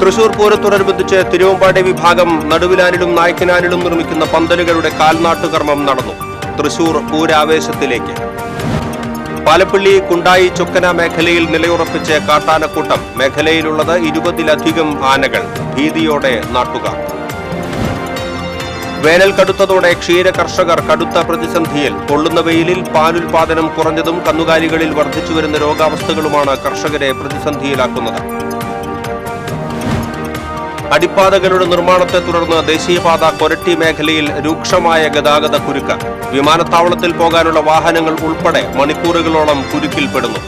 തൃശൂർ പൂരത്തോടനുബന്ധിച്ച് തിരുവമ്പാടി വിഭാഗം നടുവിലാനിലും നായ്ക്കനാനിലും നിർമ്മിക്കുന്ന പന്തലുകളുടെ കാൽനാട്ടുകർമ്മം നടന്നു. തൃശൂർ പൂരാവേശത്തിലേക്ക്. പാലപ്പള്ളി കുണ്ടായി ചൊക്കന മേഖലയിൽ നിലയുറപ്പിച്ച് കാട്ടാനക്കൂട്ടം. മേഖലയിലുള്ളത് 20-ലധികം ആനകൾ. ഭീതിയോടെ നാട്ടുകാർ. വേനൽ കടുത്തതോടെ ക്ഷീര കർഷകർ കടുത്ത പ്രതിസന്ധിയിൽ. പൊള്ളുന്ന വെയിലിൽ പാലുൽപാദനം കുറഞ്ഞതും കന്നുകാലികളിൽ വർദ്ധിച്ചുവരുന്ന രോഗാവസ്ഥകളുമാണ് കർഷകരെ പ്രതിസന്ധിയിലാക്കുന്നത്. അടിപ്പാതകളുടെ നിർമ്മാണത്തെ തുടർന്ന് ദേശീയപാത കൊരട്ടി മേഖലയിൽ രൂക്ഷമായ ഗതാഗത കുരുക്ക്. വിമാനത്താവളത്തിൽ പോകാനുള്ള വാഹനങ്ങൾ ഉൾപ്പെടെ മണിക്കൂറുകളോളം കുരുക്കിൽപ്പെടുന്നു.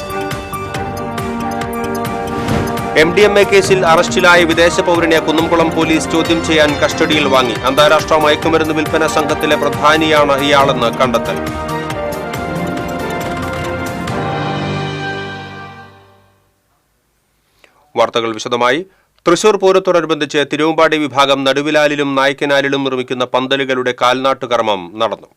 MDMA കേസിൽ അറസ്റ്റിലായ വിദേശ പൗരനെ കുന്നംകുളം പോലീസ് ചോദ്യം ചെയ്യാൻ കസ്റ്റഡിയിൽ വാങ്ങി. അന്താരാഷ്ട്ര മയക്കുമരുന്ന് വിൽപ്പന സംഘത്തിലെ പ്രധാനിയാണ് ഇയാളെന്ന് കണ്ടെത്തൽ. വാർത്തകൾ വിശദമായി. തൃശൂർ പൂരത്തോടനുബന്ധിച്ച് തിരുവമ്പാടി വിഭാഗം നടുവിലാലിലും നായ്ക്കനാലിലും നിർമ്മിക്കുന്ന പന്തലുകളുടെ കാൽനാട്ടുകർമ്മം നടന്നു.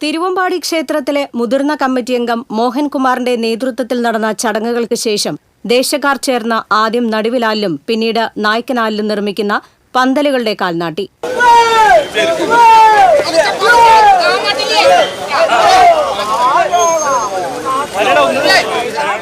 തിരുവമ്പാടി ക്ഷേത്രത്തിലെ മുതിർന്ന കമ്മിറ്റി അംഗം മോഹൻകുമാറിന്റെ നേതൃത്വത്തിൽ നടന്ന ചടങ്ങുകൾക്ക് ശേഷം ദേശക്കാർ ചേർന്ന് ആദ്യം നടുവിലാലിലും പിന്നീട് നായ്ക്കനാലിലും നിർമ്മിക്കുന്ന പന്തലുകളുടെ കാൽനാട്ടി.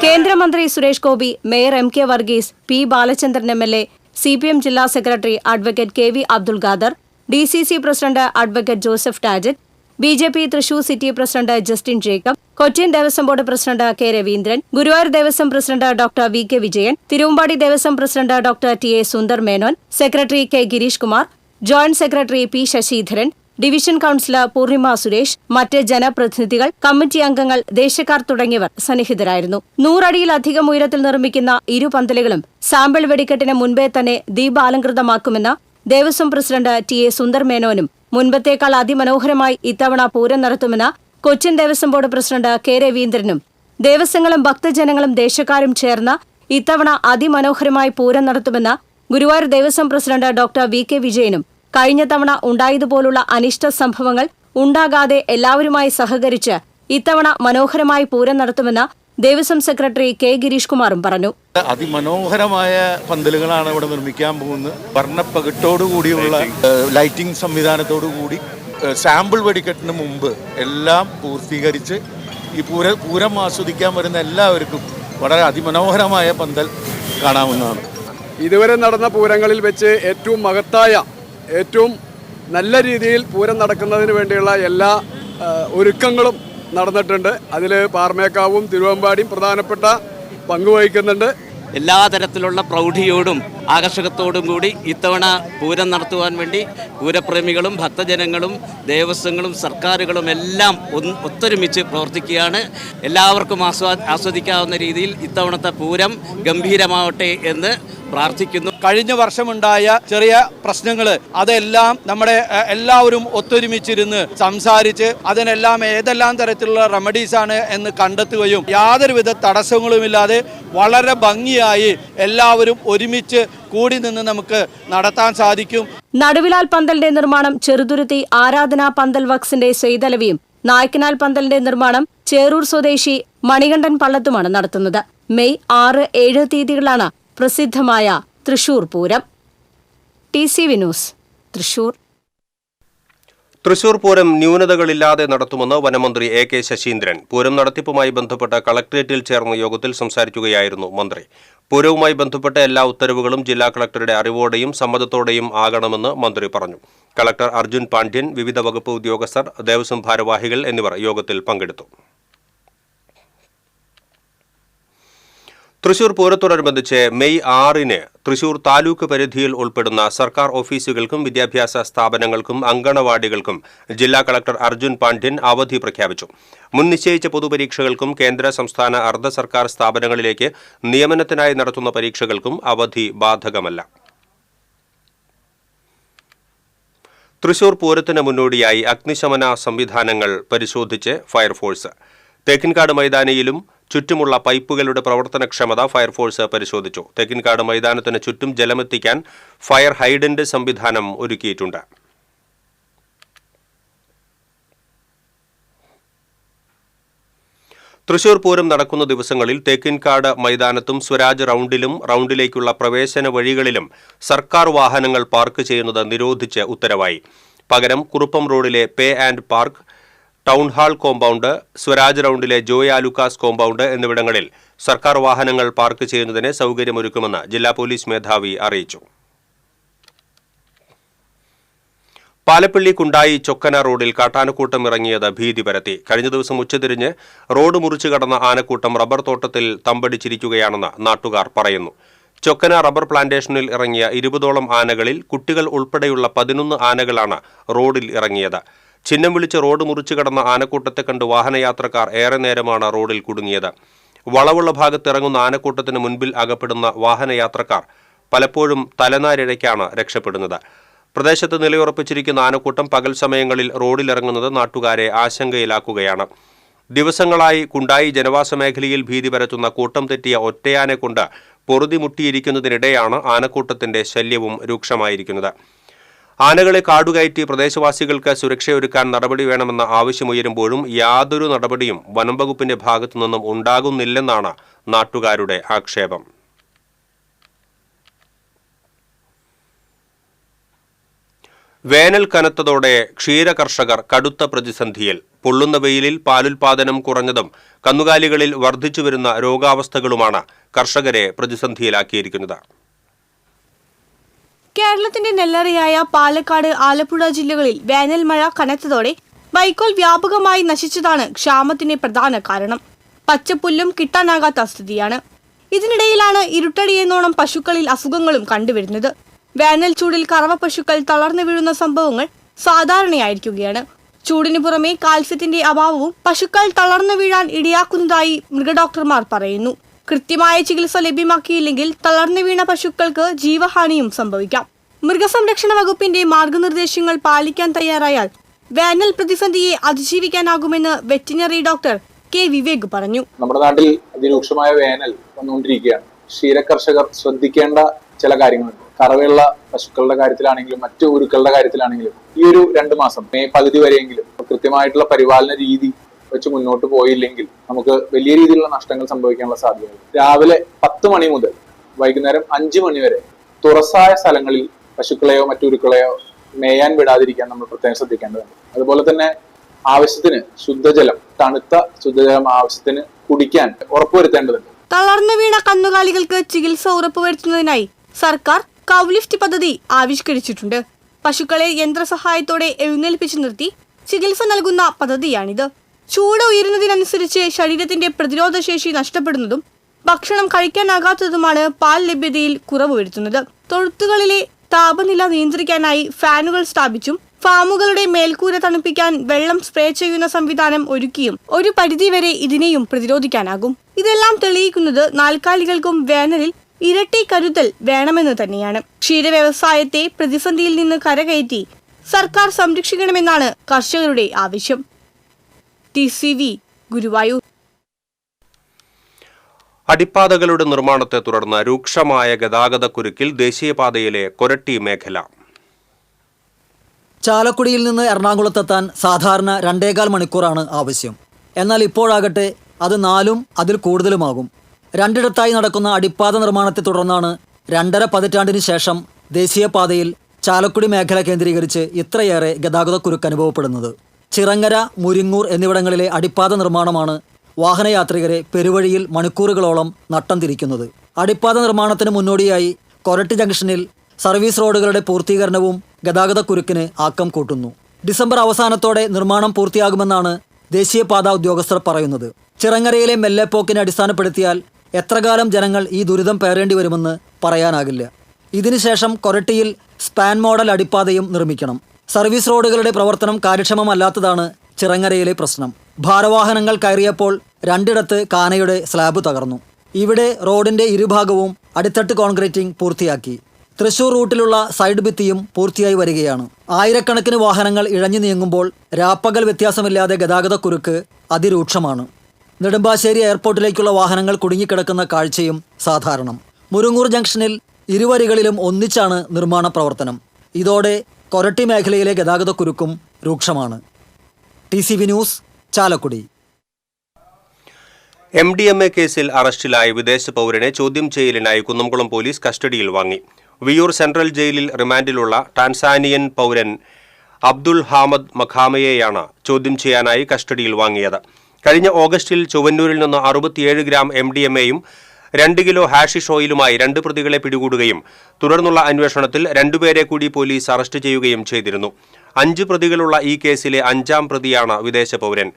കേന്ദ്രമന്ത്രി Suresh Gopi, mayor MK Varghese, P Balachandran MLA, CPM ജില്ലാ secretary advocate KV Abdul Khader, DCC president advocate Joseph Tajet, BJP Thrissur city president Justin Jacob, Cochin Devaswom board president K Raveendran, Guruvayur Devaswom president doctor VK Vijayan, Thiruvambadi Devaswom president doctor TA Sundar Menon, secretary K Girish Kumar, joint secretary P Sasidharan, division councillor Poornima Suresh, മറ്റ് ജനപ്രതിനിധികൾ, കമ്മിറ്റി അംഗങ്ങൾ, ദേശക്കാർ തുടങ്ങിയവർ സന്നിഹിതരായിരുന്നു. 100 അടിയിലധികം ഉയരത്തിൽ നിർമ്മിക്കുന്ന ഇരു പന്തലുകളും sample വെടിക്കെട്ടിന് മുൻപേ തന്നെ ദീപാലങ്കൃതമാക്കുമെന്ന് ദേവസ്വം പ്രസിഡന്റ് TA സുന്ദർ മേനോനും മുൻപത്തേക്കാൾ അതിമനോഹരമായി ഇത്തവണ പൂരം നടത്തുമെന്ന് Cochin Devaswom board president K രവീന്ദ്രനും ദേവസ്വങ്ങളും ഭക്തജനങ്ങളും ദേശക്കാരും ചേർന്ന് ഇത്തവണ അതിമനോഹരമായി പൂരം നടത്തുമെന്ന് Guruvayur Devaswom president doctor VK വിജയനും കഴിഞ്ഞ തവണ ഉണ്ടായതുപോലുള്ള അനിഷ്ട സംഭവങ്ങൾ ഉണ്ടാകാതെ എല്ലാവരുമായി സഹകരിച്ച് ഇത്തവണ മനോഹരമായി പൂരം നടത്തുമെന്ന് ദേവസ്വം സെക്രട്ടറി K ഗിരീഷ് കുമാറും പറഞ്ഞു. അതിമനോഹരമായ പന്തലുകളാണ് ഇവിടെ നിർമ്മിക്കാൻ പോകുന്നത്. വർണ്ണപ്പകിട്ടോടുകൂടിയുള്ള ലൈറ്റിംഗ് സംവിധാനത്തോടുകൂടി സാമ്പിൾ വെടിക്കെട്ടിന് മുമ്പ് എല്ലാം പൂർത്തീകരിച്ച് ഈ പൂരം ആസ്വദിക്കാൻ വരുന്ന എല്ലാവർക്കും വളരെ അതിമനോഹരമായ പന്തൽ കാണാവുന്നതാണ്. ഇതുവരെ നടന്ന പൂരങ്ങളിൽ വെച്ച് ഏറ്റവും മഹത്തായ, ഏറ്റവും നല്ല രീതിയിൽ പൂരം നടക്കുന്നതിന് വേണ്ടിയുള്ള എല്ലാ ഒരുക്കങ്ങളും നടന്നിട്ടുണ്ട്. അതിൽ പാറമേക്കാവും തിരുവമ്പാടിയും പ്രധാനപ്പെട്ട പങ്കുവഹിക്കുന്നുണ്ട്. എല്ലാ തരത്തിലുള്ള പ്രൗഢിയോടും ആകർഷകത്തോടും കൂടി ഇത്തവണ പൂരം നടത്തുവാൻ വേണ്ടി പൂരപ്രേമികളും ഭക്തജനങ്ങളും ദേവസ്വങ്ങളും സർക്കാരുകളും എല്ലാം ഒത്തൊരുമിച്ച് പ്രവർത്തിക്കുകയാണ്. എല്ലാവർക്കും ആസ്വദിക്കാവുന്ന രീതിയിൽ ഇത്തവണത്തെ പൂരം ഗംഭീരമാവട്ടെ എന്ന് പ്രാർത്ഥിക്കുന്നു. കഴിഞ്ഞ വർഷമുണ്ടായ ചെറിയ പ്രശ്നങ്ങൾ അതെല്ലാം നമ്മുടെ എല്ലാവരും ഒത്തൊരുമിച്ചിരുന്ന് സംസാരിച്ച് അതിനെല്ലാം ഏതെല്ലാം തരത്തിലുള്ള റെമഡീസ് ആണ് എന്ന് കണ്ടെത്തുകയും യാതൊരുവിധ തടസ്സങ്ങളുമില്ലാതെ വളരെ ഭംഗിയായി എല്ലാവരും ഒരുമിച്ച് കൂടി നിന്ന് നമുക്ക് നടത്താൻ സാധിക്കും. നടുവിലാൽ പന്തലിന്റെ നിർമ്മാണം ചെറുതുരുത്തി ആരാധനാ പന്തൽ വക്സിന്റെ സെയ്തലവിയും നായ്ക്കനാൽ പന്തലിന്റെ നിർമ്മാണം ചേറൂർ സ്വദേശി മണികണ്ഠൻ പള്ളത്തുമാണ് നടത്തുന്നത്. മെയ് 6, 7 തീയതികളാണ് പ്രസിദ്ധമായ തൃശൂർ പൂരം. TCV news, Thrissur. തൃശൂർ പൂരം ന്യൂനതകളില്ലാതെ നടത്തുമെന്ന് വനമന്ത്രി AK ശശീന്ദ്രൻ. പൂരം നടത്തിപ്പുമായി ബന്ധപ്പെട്ട കളക്ടറേറ്റിൽ ചേർന്ന യോഗത്തിൽ സംസാരിക്കുകയായിരുന്നു മന്ത്രി. പൂരവുമായി ബന്ധപ്പെട്ട എല്ലാ ഉത്തരവുകളും ജില്ലാ കളക്ടറുടെ അറിവോടെയും സമ്മതത്തോടെയും ആകണമെന്ന് മന്ത്രി പറഞ്ഞു. കളക്ടർ അർജുൻ പാണ്ഡ്യൻ, വിവിധ വകുപ്പ് ഉദ്യോഗസ്ഥർ, ദേവസ്വം ഭാരവാഹികൾ എന്നിവർ യോഗത്തിൽ പങ്കെടുത്തു. തൃശൂർ പൂരത്തോടനുബന്ധിച്ച് മെയ് 6 തൃശൂർ താലൂക്ക് പരിധിയിൽ ഉൾപ്പെടുന്ന സർക്കാർ ഓഫീസുകൾക്കും വിദ്യാഭ്യാസ സ്ഥാപനങ്ങൾക്കും അങ്കണവാടികൾക്കും ജില്ലാ കളക്ടർ അർജുൻ പാണ്ഡ്യൻ അവധി പ്രഖ്യാപിച്ചു. മുൻ നിശ്ചയിച്ച പൊതുപരീക്ഷകൾക്കും കേന്ദ്ര സംസ്ഥാന അർദ്ധ സർക്കാർ സ്ഥാപനങ്ങളിലേക്ക് നിയമനത്തിനായി നടത്തുന്ന പരീക്ഷകൾക്കും അവധി ബാധകമല്ല. തൃശൂർ പൂരത്തിന് മുന്നോടിയായി അഗ്നിശമന സംവിധാനങ്ങൾ പരിശോധിച്ച് ഫയർഫോഴ്സ്. തേക്കിൻകാട് മൈതാനിയിലും ചുറ്റുമുള്ള പൈപ്പുകളുടെ പ്രവർത്തനക്ഷമത ഫയർഫോഴ്സ് പരിശോധിച്ചു. തേക്കിൻകാട് മൈതാനത്തിന് ചുറ്റും ജലമെത്തിക്കാൻ ഫയർ ഹൈഡന്റ് സംവിധാനം ഒരുക്കിയിട്ടുണ്ട്. തൃശൂർ പൂരം നടക്കുന്ന ദിവസങ്ങളിൽ തേക്കിൻകാട് മൈതാനത്തും സ്വരാജ് റൌണ്ടിലും റൌണ്ടിലേക്കുള്ള പ്രവേശന വഴികളിലും സർക്കാർ വാഹനങ്ങൾ പാർക്ക് ചെയ്യുന്നത് നിരോധിച്ച് ഉത്തരവായി. പകരം കുറുപ്പം റോഡിലെ pay and park, town hall compound, Swaraj റൌണ്ടിലെ ജോയ് ആലുക്കാസ് കോമ്പൗണ്ട് എന്നിവിടങ്ങളിൽ സർക്കാർ വാഹനങ്ങൾ പാർക്ക് ചെയ്യുന്നതിന് സൗകര്യമൊരുക്കുമെന്ന് ജില്ലാ പോലീസ് മേധാവി അറിയിച്ചു. പാലപ്പള്ളി കുണ്ടായി ചൊക്കന റോഡിൽ കാട്ടാനക്കൂട്ടം ഇറങ്ങിയത് ഭീതി പരത്തി. കഴിഞ്ഞ ദിവസം ഉച്ചതിരിഞ്ഞ് റോഡ് മുറിച്ചു കടന്ന ആനക്കൂട്ടം റബ്ബർ തോട്ടത്തിൽ തമ്പടിച്ചിരിക്കുകയാണെന്ന് നാട്ടുകാർ പറയുന്നു. ചൊക്കന റബ്ബർ പ്ലാന്റേഷനിൽ ഇറങ്ങിയ 20ഓളം ആനകളിൽ കുട്ടികൾ ഉൾപ്പെടെയുള്ള 11 ആനകളാണ് റോഡിൽ ഇറങ്ങിയത്. ചിഹ്നം വിളിച്ച് റോഡ് മുറിച്ചു കടന്ന ആനക്കൂട്ടത്തെ കണ്ട് വാഹനയാത്രക്കാർ ഏറെ നേരമാണ് റോഡിൽ കുടുങ്ങിയത്. വളവുള്ള ഭാഗത്തിറങ്ങുന്ന ആനക്കൂട്ടത്തിന് മുൻപിൽ അകപ്പെടുന്ന വാഹനയാത്രക്കാർ പലപ്പോഴും തലനാരിഴയ്ക്കാണ് രക്ഷപ്പെടുന്നത്. പ്രദേശത്ത് നിലയുറപ്പിച്ചിരിക്കുന്ന ആനക്കൂട്ടം പകൽ സമയങ്ങളിൽ റോഡിലിറങ്ങുന്നത് നാട്ടുകാരെ ആശങ്കയിലാക്കുകയാണ്. ദിവസങ്ങളായി കുണ്ടായി ജനവാസ മേഖലയിൽ ഭീതി പരത്തുന്ന കൂട്ടം തെറ്റിയ ഒറ്റയാനെ കൊണ്ട് പൊറുതിമുട്ടിയിരിക്കുന്നതിനിടെയാണ് ആനക്കൂട്ടത്തിന്റെ ശല്യവും രൂക്ഷമായിരിക്കുന്നത്. ആനകളെ കാടുകയറ്റി പ്രദേശവാസികൾക്ക് സുരക്ഷയൊരുക്കാൻ നടപടി വേണമെന്ന ആവശ്യമുയരുമ്പോഴും യാതൊരു നടപടിയും വനം വകുപ്പിന്റെ ഭാഗത്തുനിന്നും ഉണ്ടാകുന്നില്ലെന്നാണ് നാട്ടുകാരുടെ ആക്ഷേപം. വേനൽ കനത്തതോടെ ക്ഷീരകർഷകർ കടുത്ത പ്രതിസന്ധിയിൽ. പൊള്ളുന്ന വെയിലിൽ പാലുൽപാദനം കുറഞ്ഞതും കന്നുകാലികളിൽ വർദ്ധിച്ചുവരുന്ന രോഗാവസ്ഥകളുമാണ് കർഷകരെ പ്രതിസന്ധിയിലാക്കിയിരിക്കുന്നത്. കേരളത്തിന്റെ നെല്ലറയായ പാലക്കാട്, ആലപ്പുഴ ജില്ലകളിൽ വേനൽ മഴ കനത്തതോടെ വൈക്കോൽ വ്യാപകമായി നശിച്ചതാണ് ക്ഷാമത്തിന് പ്രധാന കാരണം. പച്ചപ്പുല്ലും കിട്ടാനാകാത്ത സ്ഥിതിയാണ്. ഇതിനിടയിലാണ് ഇരുട്ടടിയെന്നോണം പശുക്കളിൽ അസുഖങ്ങളും കണ്ടുവരുന്നത്. വേനൽ ചൂടിൽ കറവ പശുക്കൾ തളർന്നു വീഴുന്ന സംഭവങ്ങൾ സാധാരണയായിരിക്കുകയാണ്. ചൂടിനു പുറമെ കാൽസ്യത്തിന്റെ അഭാവവും പശുക്കൾ തളർന്നു വീഴാൻ ഇടയാക്കുന്നതായി മൃഗഡോക്ടർമാർ പറയുന്നു. കൃത്യമായ ചികിത്സ ലഭ്യമാക്കിയില്ലെങ്കിൽ തളർന്നു വീണ പശുക്കൾക്ക് ജീവഹാനിയും സംഭവിക്കാം. മൃഗസംരക്ഷണ വകുപ്പിന്റെ മാർഗനിർദ്ദേശങ്ങൾ പാലിക്കാൻ തയ്യാറായാൽ വേനൽ പ്രതിസന്ധിയെ അതിജീവിക്കാനാകുമെന്ന് വെറ്റിനറി ഡോക്ടർ കെ വിവേക് പറഞ്ഞു. നമ്മുടെ നാട്ടിൽ അതിരൂക്ഷമായ വേനൽ വന്നുകൊണ്ടിരിക്കുകയാണ്. ക്ഷീരകർഷകർ ശ്രദ്ധിക്കേണ്ട ചില കാര്യങ്ങളുണ്ട്. കറവയുള്ള പശുക്കളുടെ കാര്യത്തിലാണെങ്കിലും മറ്റു ഉരുക്കളുടെ കാര്യത്തിലാണെങ്കിലും ഈ ഒരു 2 മാസം മെയ് പകുതി വരെയെങ്കിലും കൃത്യമായിട്ടുള്ള പരിപാലന രീതി വെച്ച് മുന്നോട്ട് പോയില്ലെങ്കിൽ നമുക്ക് വലിയ രീതിയിലുള്ള നഷ്ടങ്ങൾ സംഭവിക്കാനുള്ള സാധ്യതയുണ്ട്. രാവിലെ 10 മണി മുതൽ വൈകുന്നേരം 5 മണി വരെ തുറസായ സ്ഥലങ്ങളിൽ പശുക്കളെയോ മറ്റു ഉരുക്കളെയോ മേയാൻ വിടാതിരിക്കാൻ നമ്മൾ പ്രത്യേകം ശ്രദ്ധിക്കേണ്ടതുണ്ട്. അതുപോലെ തന്നെ ആവശ്യത്തിന് ശുദ്ധജലം, തണുത്ത ശുദ്ധജലം ആവശ്യത്തിന് കുടിക്കാൻ ഉറപ്പുവരുത്തേണ്ടതുണ്ട്. തളർന്നു വീണ കന്നുകാലികൾക്ക് ചികിത്സ ഉറപ്പുവരുത്തുന്നതിനായി സർക്കാർ കൗലിഫ്റ്റ് പദ്ധതി ആവിഷ്കരിച്ചിട്ടുണ്ട്. പശുക്കളെ യന്ത്രസഹായത്തോടെ എഴുന്നേൽപ്പിച്ചു നിർത്തി ചികിത്സ നൽകുന്ന പദ്ധതിയാണിത്. ചൂട് ഉയരുന്നതിനനുസരിച്ച് ശരീരത്തിന്റെ പ്രതിരോധശേഷി നഷ്ടപ്പെടുന്നതും ഭക്ഷണം കഴിക്കാനാകാത്തതുമാണ് പാൽ ലഭ്യതയിൽ കുറവ് വരുത്തുന്നത്. തൊഴുത്തുകളിലെ താപനില നിയന്ത്രിക്കാനായി ഫാനുകൾ സ്ഥാപിച്ചും ഫാമുകളുടെ മേൽക്കൂര തണുപ്പിക്കാൻ വെള്ളം സ്പ്രേ ചെയ്യുന്ന സംവിധാനം ഒരുക്കിയും ഒരു പരിധിവരെ ഇതിനെയും പ്രതിരോധിക്കാനാകും. ഇതെല്ലാം തെളിയിക്കുന്നത് നാൽക്കാലികൾക്കും വേനലിൽ ഇരട്ടി കരുതൽ വേണമെന്ന് തന്നെയാണ്. ക്ഷീരവ്യവസായത്തെ പ്രതിസന്ധിയിൽ നിന്ന് കരകയറ്റി സർക്കാർ സംരക്ഷിക്കണമെന്നാണ് കർഷകരുടെ ആവശ്യം. TCV ഗുരുവായൂർ. അടിപ്പാതകളുടെ നിർമ്മാണത്തെ തുടർന്ന് രൂക്ഷമായ ഗതാഗതക്കുരുക്കിൽ ദേശീയപാതയിലെ കൊരട്ടി മേഖല. ചാലക്കുടിയിൽ നിന്ന് എറണാകുളത്തെത്താൻ സാധാരണ 2.25 മണിക്കൂറാണ് ആവശ്യം. എന്നാൽ ഇപ്പോഴാകട്ടെ അത് 4 അതിൽ കൂടുതലുമാകും. 2 നടക്കുന്ന അടിപ്പാത നിർമ്മാണത്തെ തുടർന്നാണ് 2.5 പതിറ്റാണ്ടിന് ശേഷം ദേശീയപാതയിൽ ചാലക്കുടി മേഖല കേന്ദ്രീകരിച്ച് ഇത്രയേറെ ഗതാഗതക്കുരുക്ക് അനുഭവപ്പെടുന്നത്. ചിറങ്ങര, മുരിങ്ങൂർ എന്നിവിടങ്ങളിലെ അടിപ്പാത നിർമ്മാണമാണ് വാഹനയാത്രികരെ പെരുവഴിയിൽ മണിക്കൂറുകളോളം നട്ടം തിരിക്കുന്നത്. അടിപ്പാത നിർമ്മാണത്തിന് മുന്നോടിയായി കൊരട്ടി ജംഗ്ഷനിൽ സർവീസ് റോഡുകളുടെ പൂർത്തീകരണവും ഗതാഗതക്കുരുക്കിന് ആക്കം കൂട്ടുന്നു. ഡിസംബർ അവസാനത്തോടെ നിർമ്മാണം പൂർത്തിയാകുമെന്നാണ് ദേശീയപാത ഉദ്യോഗസ്ഥർ പറയുന്നത്. ചിറങ്ങരയിലെ മെല്ലെപ്പോക്കിനെ അടിസ്ഥാനപ്പെടുത്തിയാൽ എത്രകാലം ജനങ്ങൾ ഈ ദുരിതം പേറേണ്ടി വരുമെന്ന് പറയാനാകില്ല. ഇതിനുശേഷം കൊരട്ടിയിൽ സ്പാൻ മോഡൽ അടിപ്പാതയും നിർമ്മിക്കണം. സർവീസ് റോഡുകളുടെ പ്രവർത്തനം കാര്യക്ഷമമല്ലാത്തതാണ് ചിറങ്ങരയിലെ പ്രശ്നം. ഭാരവാഹനങ്ങൾ കയറിയപ്പോൾ 2 കാനയുടെ സ്ലാബ് തകർന്നു. ഇവിടെ റോഡിന്റെ ഇരുഭാഗവും അടിത്തട്ട് കോൺക്രീറ്റിംഗ് പൂർത്തിയാക്കി. തൃശൂർ റൂട്ടിലുള്ള സൈഡ് ഭിത്തിയും പൂർത്തിയായി വരികയാണ്. ആയിരക്കണക്കിന് വാഹനങ്ങൾ ഇഴഞ്ഞു നീങ്ങുമ്പോൾ രാപ്പകൽ വ്യത്യാസമില്ലാതെ ഗതാഗതക്കുരുക്ക് അതിരൂക്ഷമാണ്. നെടുമ്പാശ്ശേരി എയർപോർട്ടിലേക്കുള്ള വാഹനങ്ങൾ കുടുങ്ങിക്കിടക്കുന്ന കാഴ്ചയും സാധാരണം. മുരുങ്ങൂർ ജംഗ്ഷനിൽ ഇരുവരികളിലും ഒന്നിച്ചാണ് നിർമ്മാണ പ്രവർത്തനം. ഇതോടെ കൊരട്ടി മേഖലയിലെ ഗതാഗതക്കുരുക്കും രൂക്ഷമാണ്. TCV news, Chalakudy. MDMA കേസിൽ അറസ്റ്റിലായ വിദേശ പൗരനെ ചോദ്യം ചെയ്യലിനായി കുന്നംകുളം പോലീസ് കസ്റ്റഡിയിൽ വാങ്ങി. വിയൂർ സെൻട്രൽ ജയിലിൽ റിമാൻഡിലുള്ള ടാൻസാനിയൻ പൗരൻ അബ്ദുൾ ഹാമദ് മഖാമയെയാണ് ചോദ്യം ചെയ്യാനായി കസ്റ്റഡിയിൽ വാങ്ങിയത്. കഴിഞ്ഞ ഓഗസ്റ്റിൽ ചൊവ്വന്നൂരിൽ നിന്ന് 67 ഗ്രാം MDMAയും 2 കിലോ ഹാഷിഷ് ഓയിലുമായി 2 പ്രതികളെ പിടികൂടുകയും തുടർന്നുള്ള അന്വേഷണത്തിൽ 2 പേരെ കൂടി പോലീസ് അറസ്റ്റ് ചെയ്യുകയും ചെയ്തിരുന്നു. 5 പ്രതികളുള്ള ഈ കേസിലെ 5ാം പ്രതിയാണ് വിദേശ പൗരൻ.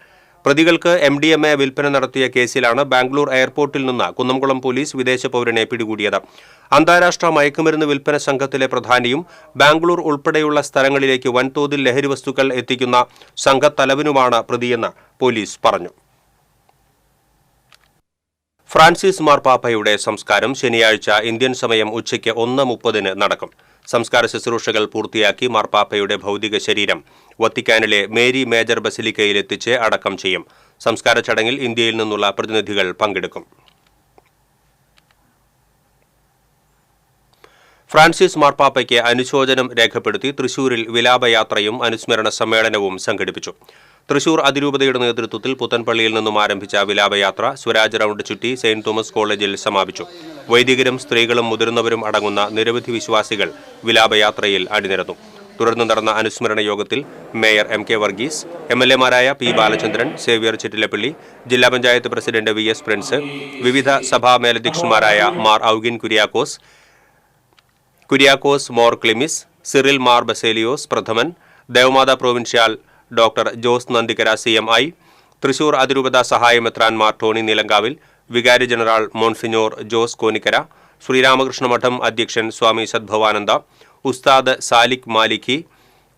പ്രതികൾക്ക് MDMA വിൽപ്പന നടത്തിയ കേസിലാണ് ബാംഗ്ലൂർ എയർപോർട്ടിൽ നിന്ന് കുന്നംകുളം പോലീസ് വിദേശ പൗരനെ പിടികൂടിയത്. അന്താരാഷ്ട്ര മയക്കുമരുന്ന് വിൽപ്പന സംഘത്തിലെ പ്രധാനിയും ബാംഗ്ലൂർ ഉൾപ്പെടെയുള്ള സ്ഥലങ്ങളിലേക്ക് വൻതോതിൽ ലഹരി വസ്തുക്കൾ എത്തിക്കുന്ന സംഘത്തലവനുമാണ് പ്രതിയെന്ന് പോലീസ് പറഞ്ഞു. ഫ്രാൻസിസ് മാർപ്പാപ്പയുടെ സംസ്കാരം ശനിയാഴ്ച ഇന്ത്യൻ സമയം ഉച്ചയ്ക്ക് 1:30 നടക്കും. സംസ്കാര ശുശ്രൂഷകൾ പൂർത്തിയാക്കി മാർപ്പാപ്പയുടെ ഭൗതിക ശരീരം വത്തിക്കാനിലെ മേരി മേജർ ബസിലിക്കയിലെത്തിച്ച് അടക്കം ചെയ്യും. സംസ്കാര ചടങ്ങിൽ ഇന്ത്യയിൽ നിന്നുള്ള പ്രതിനിധികൾ പങ്കെടുക്കും. ഫ്രാൻസിസ് മാർപ്പാപ്പയ്ക്ക് അനുശോചനം രേഖപ്പെടുത്തി തൃശൂരിൽ വിലാപയാത്രയും അനുസ്മരണ സമ്മേളനവും സംഘടിപ്പിച്ചു. തൃശൂർ അതിരൂപതയുടെ നേതൃത്വത്തിൽ പുത്തൻപള്ളിയിൽ നിന്നും ആരംഭിച്ച വിലാപയാത്ര സ്വരാജ് റൌണ്ട് ചുറ്റി സെയിന്റ് തോമസ് കോളേജിൽ സമാപിച്ചു. വൈദികരും സ്ത്രീകളും മുതിർന്നവരും അടങ്ങുന്ന നിരവധി വിശ്വാസികൾ വിലാപയാത്രയിൽ അണിനിരന്നു. തുടർന്ന് നടന്ന അനുസ്മരണ യോഗത്തിൽ മേയർ MK വർഗീസ്, MLA-മാരായ P. ബാലചന്ദ്രൻ, സേവ്യർ ചിറ്റിലപ്പള്ളി, ജില്ലാ പഞ്ചായത്ത് പ്രസിഡന്റ് VS പ്രിൻസ്, വിവിധ സഭാ മേലധ്യക്ഷന്മാരായ Mar Augin Kuriakose Mor Clemis, Cyril Mar Baselios Prathaman, Devamatha provincial doctor Jose Nandikkara CMI, Thrissur അതിരൂപത സഹായമെത്രാൻ മാർ ടോണി നീലങ്കാവിൽ, വികാരി ജനറൽ മോൺസിഞ്ഞോർ ജോസ് കോനിക്കര, ശ്രീരാമകൃഷ്ണ മഠം അധ്യക്ഷൻ Swami Sadbhavananda, Ustad Salik Maliki,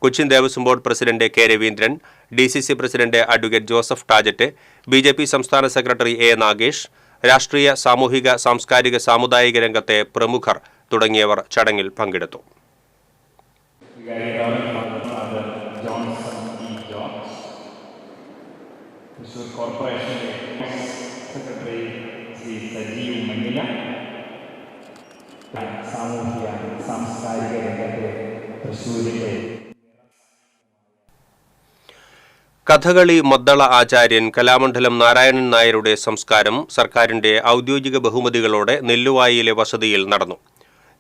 Cochin Devaswom board president K. Raveendran, DCC president advocate Joseph Tajet, BJP സംസ്ഥാന സെക്രട്ടറി A. നാഗേഷ്, രാഷ്ട്രീയ സാമൂഹിക സാംസ്കാരിക സാമുദായിക രംഗത്തെ പ്രമുഖർ തുടങ്ങിയവർ ചടങ്ങിൽ പങ്കെടുത്തു. സാമൂഹിക സാംസ്കാരിക രംഗത്തെ തൃശ്ശൂരിലെ കഥകളി മദ്ദള ആചാര്യൻ കലാമണ്ഡലം നാരായണൻ നായരുടെ സംസ്കാരം സർക്കാരിന്റെ ഔദ്യോഗിക ബഹുമതികളോടെ നെല്ലുവായിലെ വസതിയിൽ നടന്നു.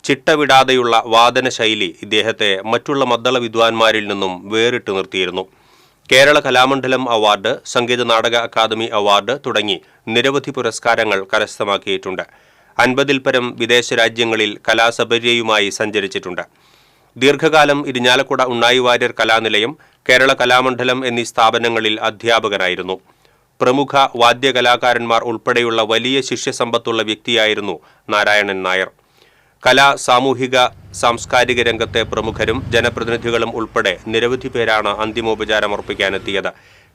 ചിട്ടവിടാതെയുള്ള വാദന ശൈലി ഇദ്ദേഹത്തെ മറ്റുള്ള മദ്ദള വിദ്വാൻമാരിൽ നിന്നും വേറിട്ട് നിർത്തിയിരുന്നു. കേരള കലാമണ്ഡലം അവാർഡ്, സംഗീത നാടക അക്കാദമി അവാർഡ് തുടങ്ങി നിരവധി പുരസ്കാരങ്ങൾ കരസ്ഥമാക്കിയിട്ടുണ്ട്. 50-ൽ പരം വിദേശ രാജ്യങ്ങളിൽ കലാസപര്യയുമായി സഞ്ചരിച്ചിട്ടുണ്ട്. ദീർഘകാലം ഇരിഞ്ഞാലക്കുട ഉണ്ണായി വാര്യർ കലാനിലയം, കേരള കലാമണ്ഡലം എന്നീ സ്ഥാപനങ്ങളിൽ അധ്യാപകനായിരുന്നു. പ്രമുഖ വാദ്യകലാകാരന്മാർ ഉൾപ്പെടെയുള്ള വലിയ ശിഷ്യസമ്പത്തുള്ള വ്യക്തിയായിരുന്നു നാരായണൻ നായർ. കലാ സാമൂഹിക സാംസ്കാരിക രംഗത്തെ പ്രമുഖരും ജനപ്രതിനിധികളും ഉൾപ്പെടെ നിരവധി പേരാണ് അന്തിമോപചാരം അർപ്പിക്കാനെത്തിയത്.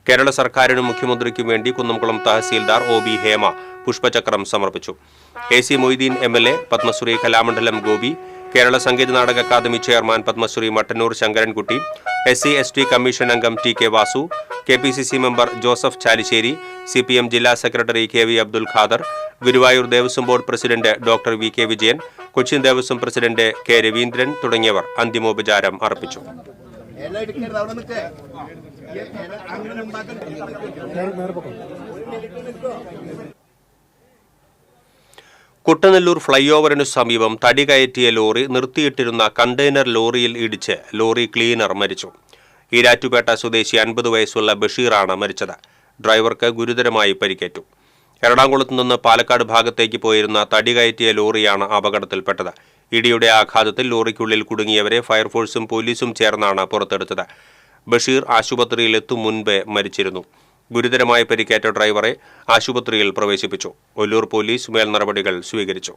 കേരള സർക്കാരിനും മുഖ്യമന്ത്രിക്കും വേണ്ടി കുന്നംകുളം തഹസീൽദാർ OB ഹേമ പുഷ്പചക്രം സമർപ്പിച്ചു. AC Moideen MLA, Padmashri Kalamandalam Gopi, Kerala Sangeetha Nataka Akademi chairman Padmashri Mattannur Sankarankutty, SC/ST commission അംഗം TK Vasu, KPCC member Joseph Chalissery, CPM ജില്ലാ secretary KV Abdul Khader, Guruvayur Devaswom board president doctor VK Vijayan, Cochin Devaswom president K. Raveendran തുടങ്ങിയവർ അന്തിമോപചാരം അർപ്പിച്ചു. കുട്ടനെല്ലൂർ ഫ്ളൈ ഓവറിനു സമീപം തടി കയറ്റിയ ലോറി നിർത്തിയിട്ടിരുന്ന കണ്ടെയ്നർ ലോറിയിൽ ഇടിച്ച് ലോറി ക്ലീനർ മരിച്ചു. ഈരാറ്റുപേട്ട സ്വദേശി 50 വയസ്സുള്ള ബഷീറാണ് മരിച്ചത്. ഡ്രൈവർക്ക് ഗുരുതരമായി പരിക്കേറ്റു. എറണാകുളത്ത് നിന്ന് പാലക്കാട് ഭാഗത്തേക്ക് പോയിരുന്ന തടി കയറ്റിയ ലോറിയാണ് അപകടത്തിൽപ്പെട്ടത്. ഇടിയുടെ ആഘാതത്തിൽ ലോറിക്കുള്ളിൽ കുടുങ്ങിയവരെ ഫയർഫോഴ്സും പോലീസും ചേർന്നാണ് പുറത്തെടുത്തത്. ബഷീർ ആശുപത്രിയിൽ എത്തും മുൻപേ മരിച്ചിരുന്നു. ഗുരുതരമായി പരിക്കേറ്റ ഡ്രൈവറെ ആശുപത്രിയിൽ പ്രവേശിപ്പിച്ചു. ഒല്ലൂർ പോലീസ് മേൽ നടപടികൾ സ്വീകരിച്ചു.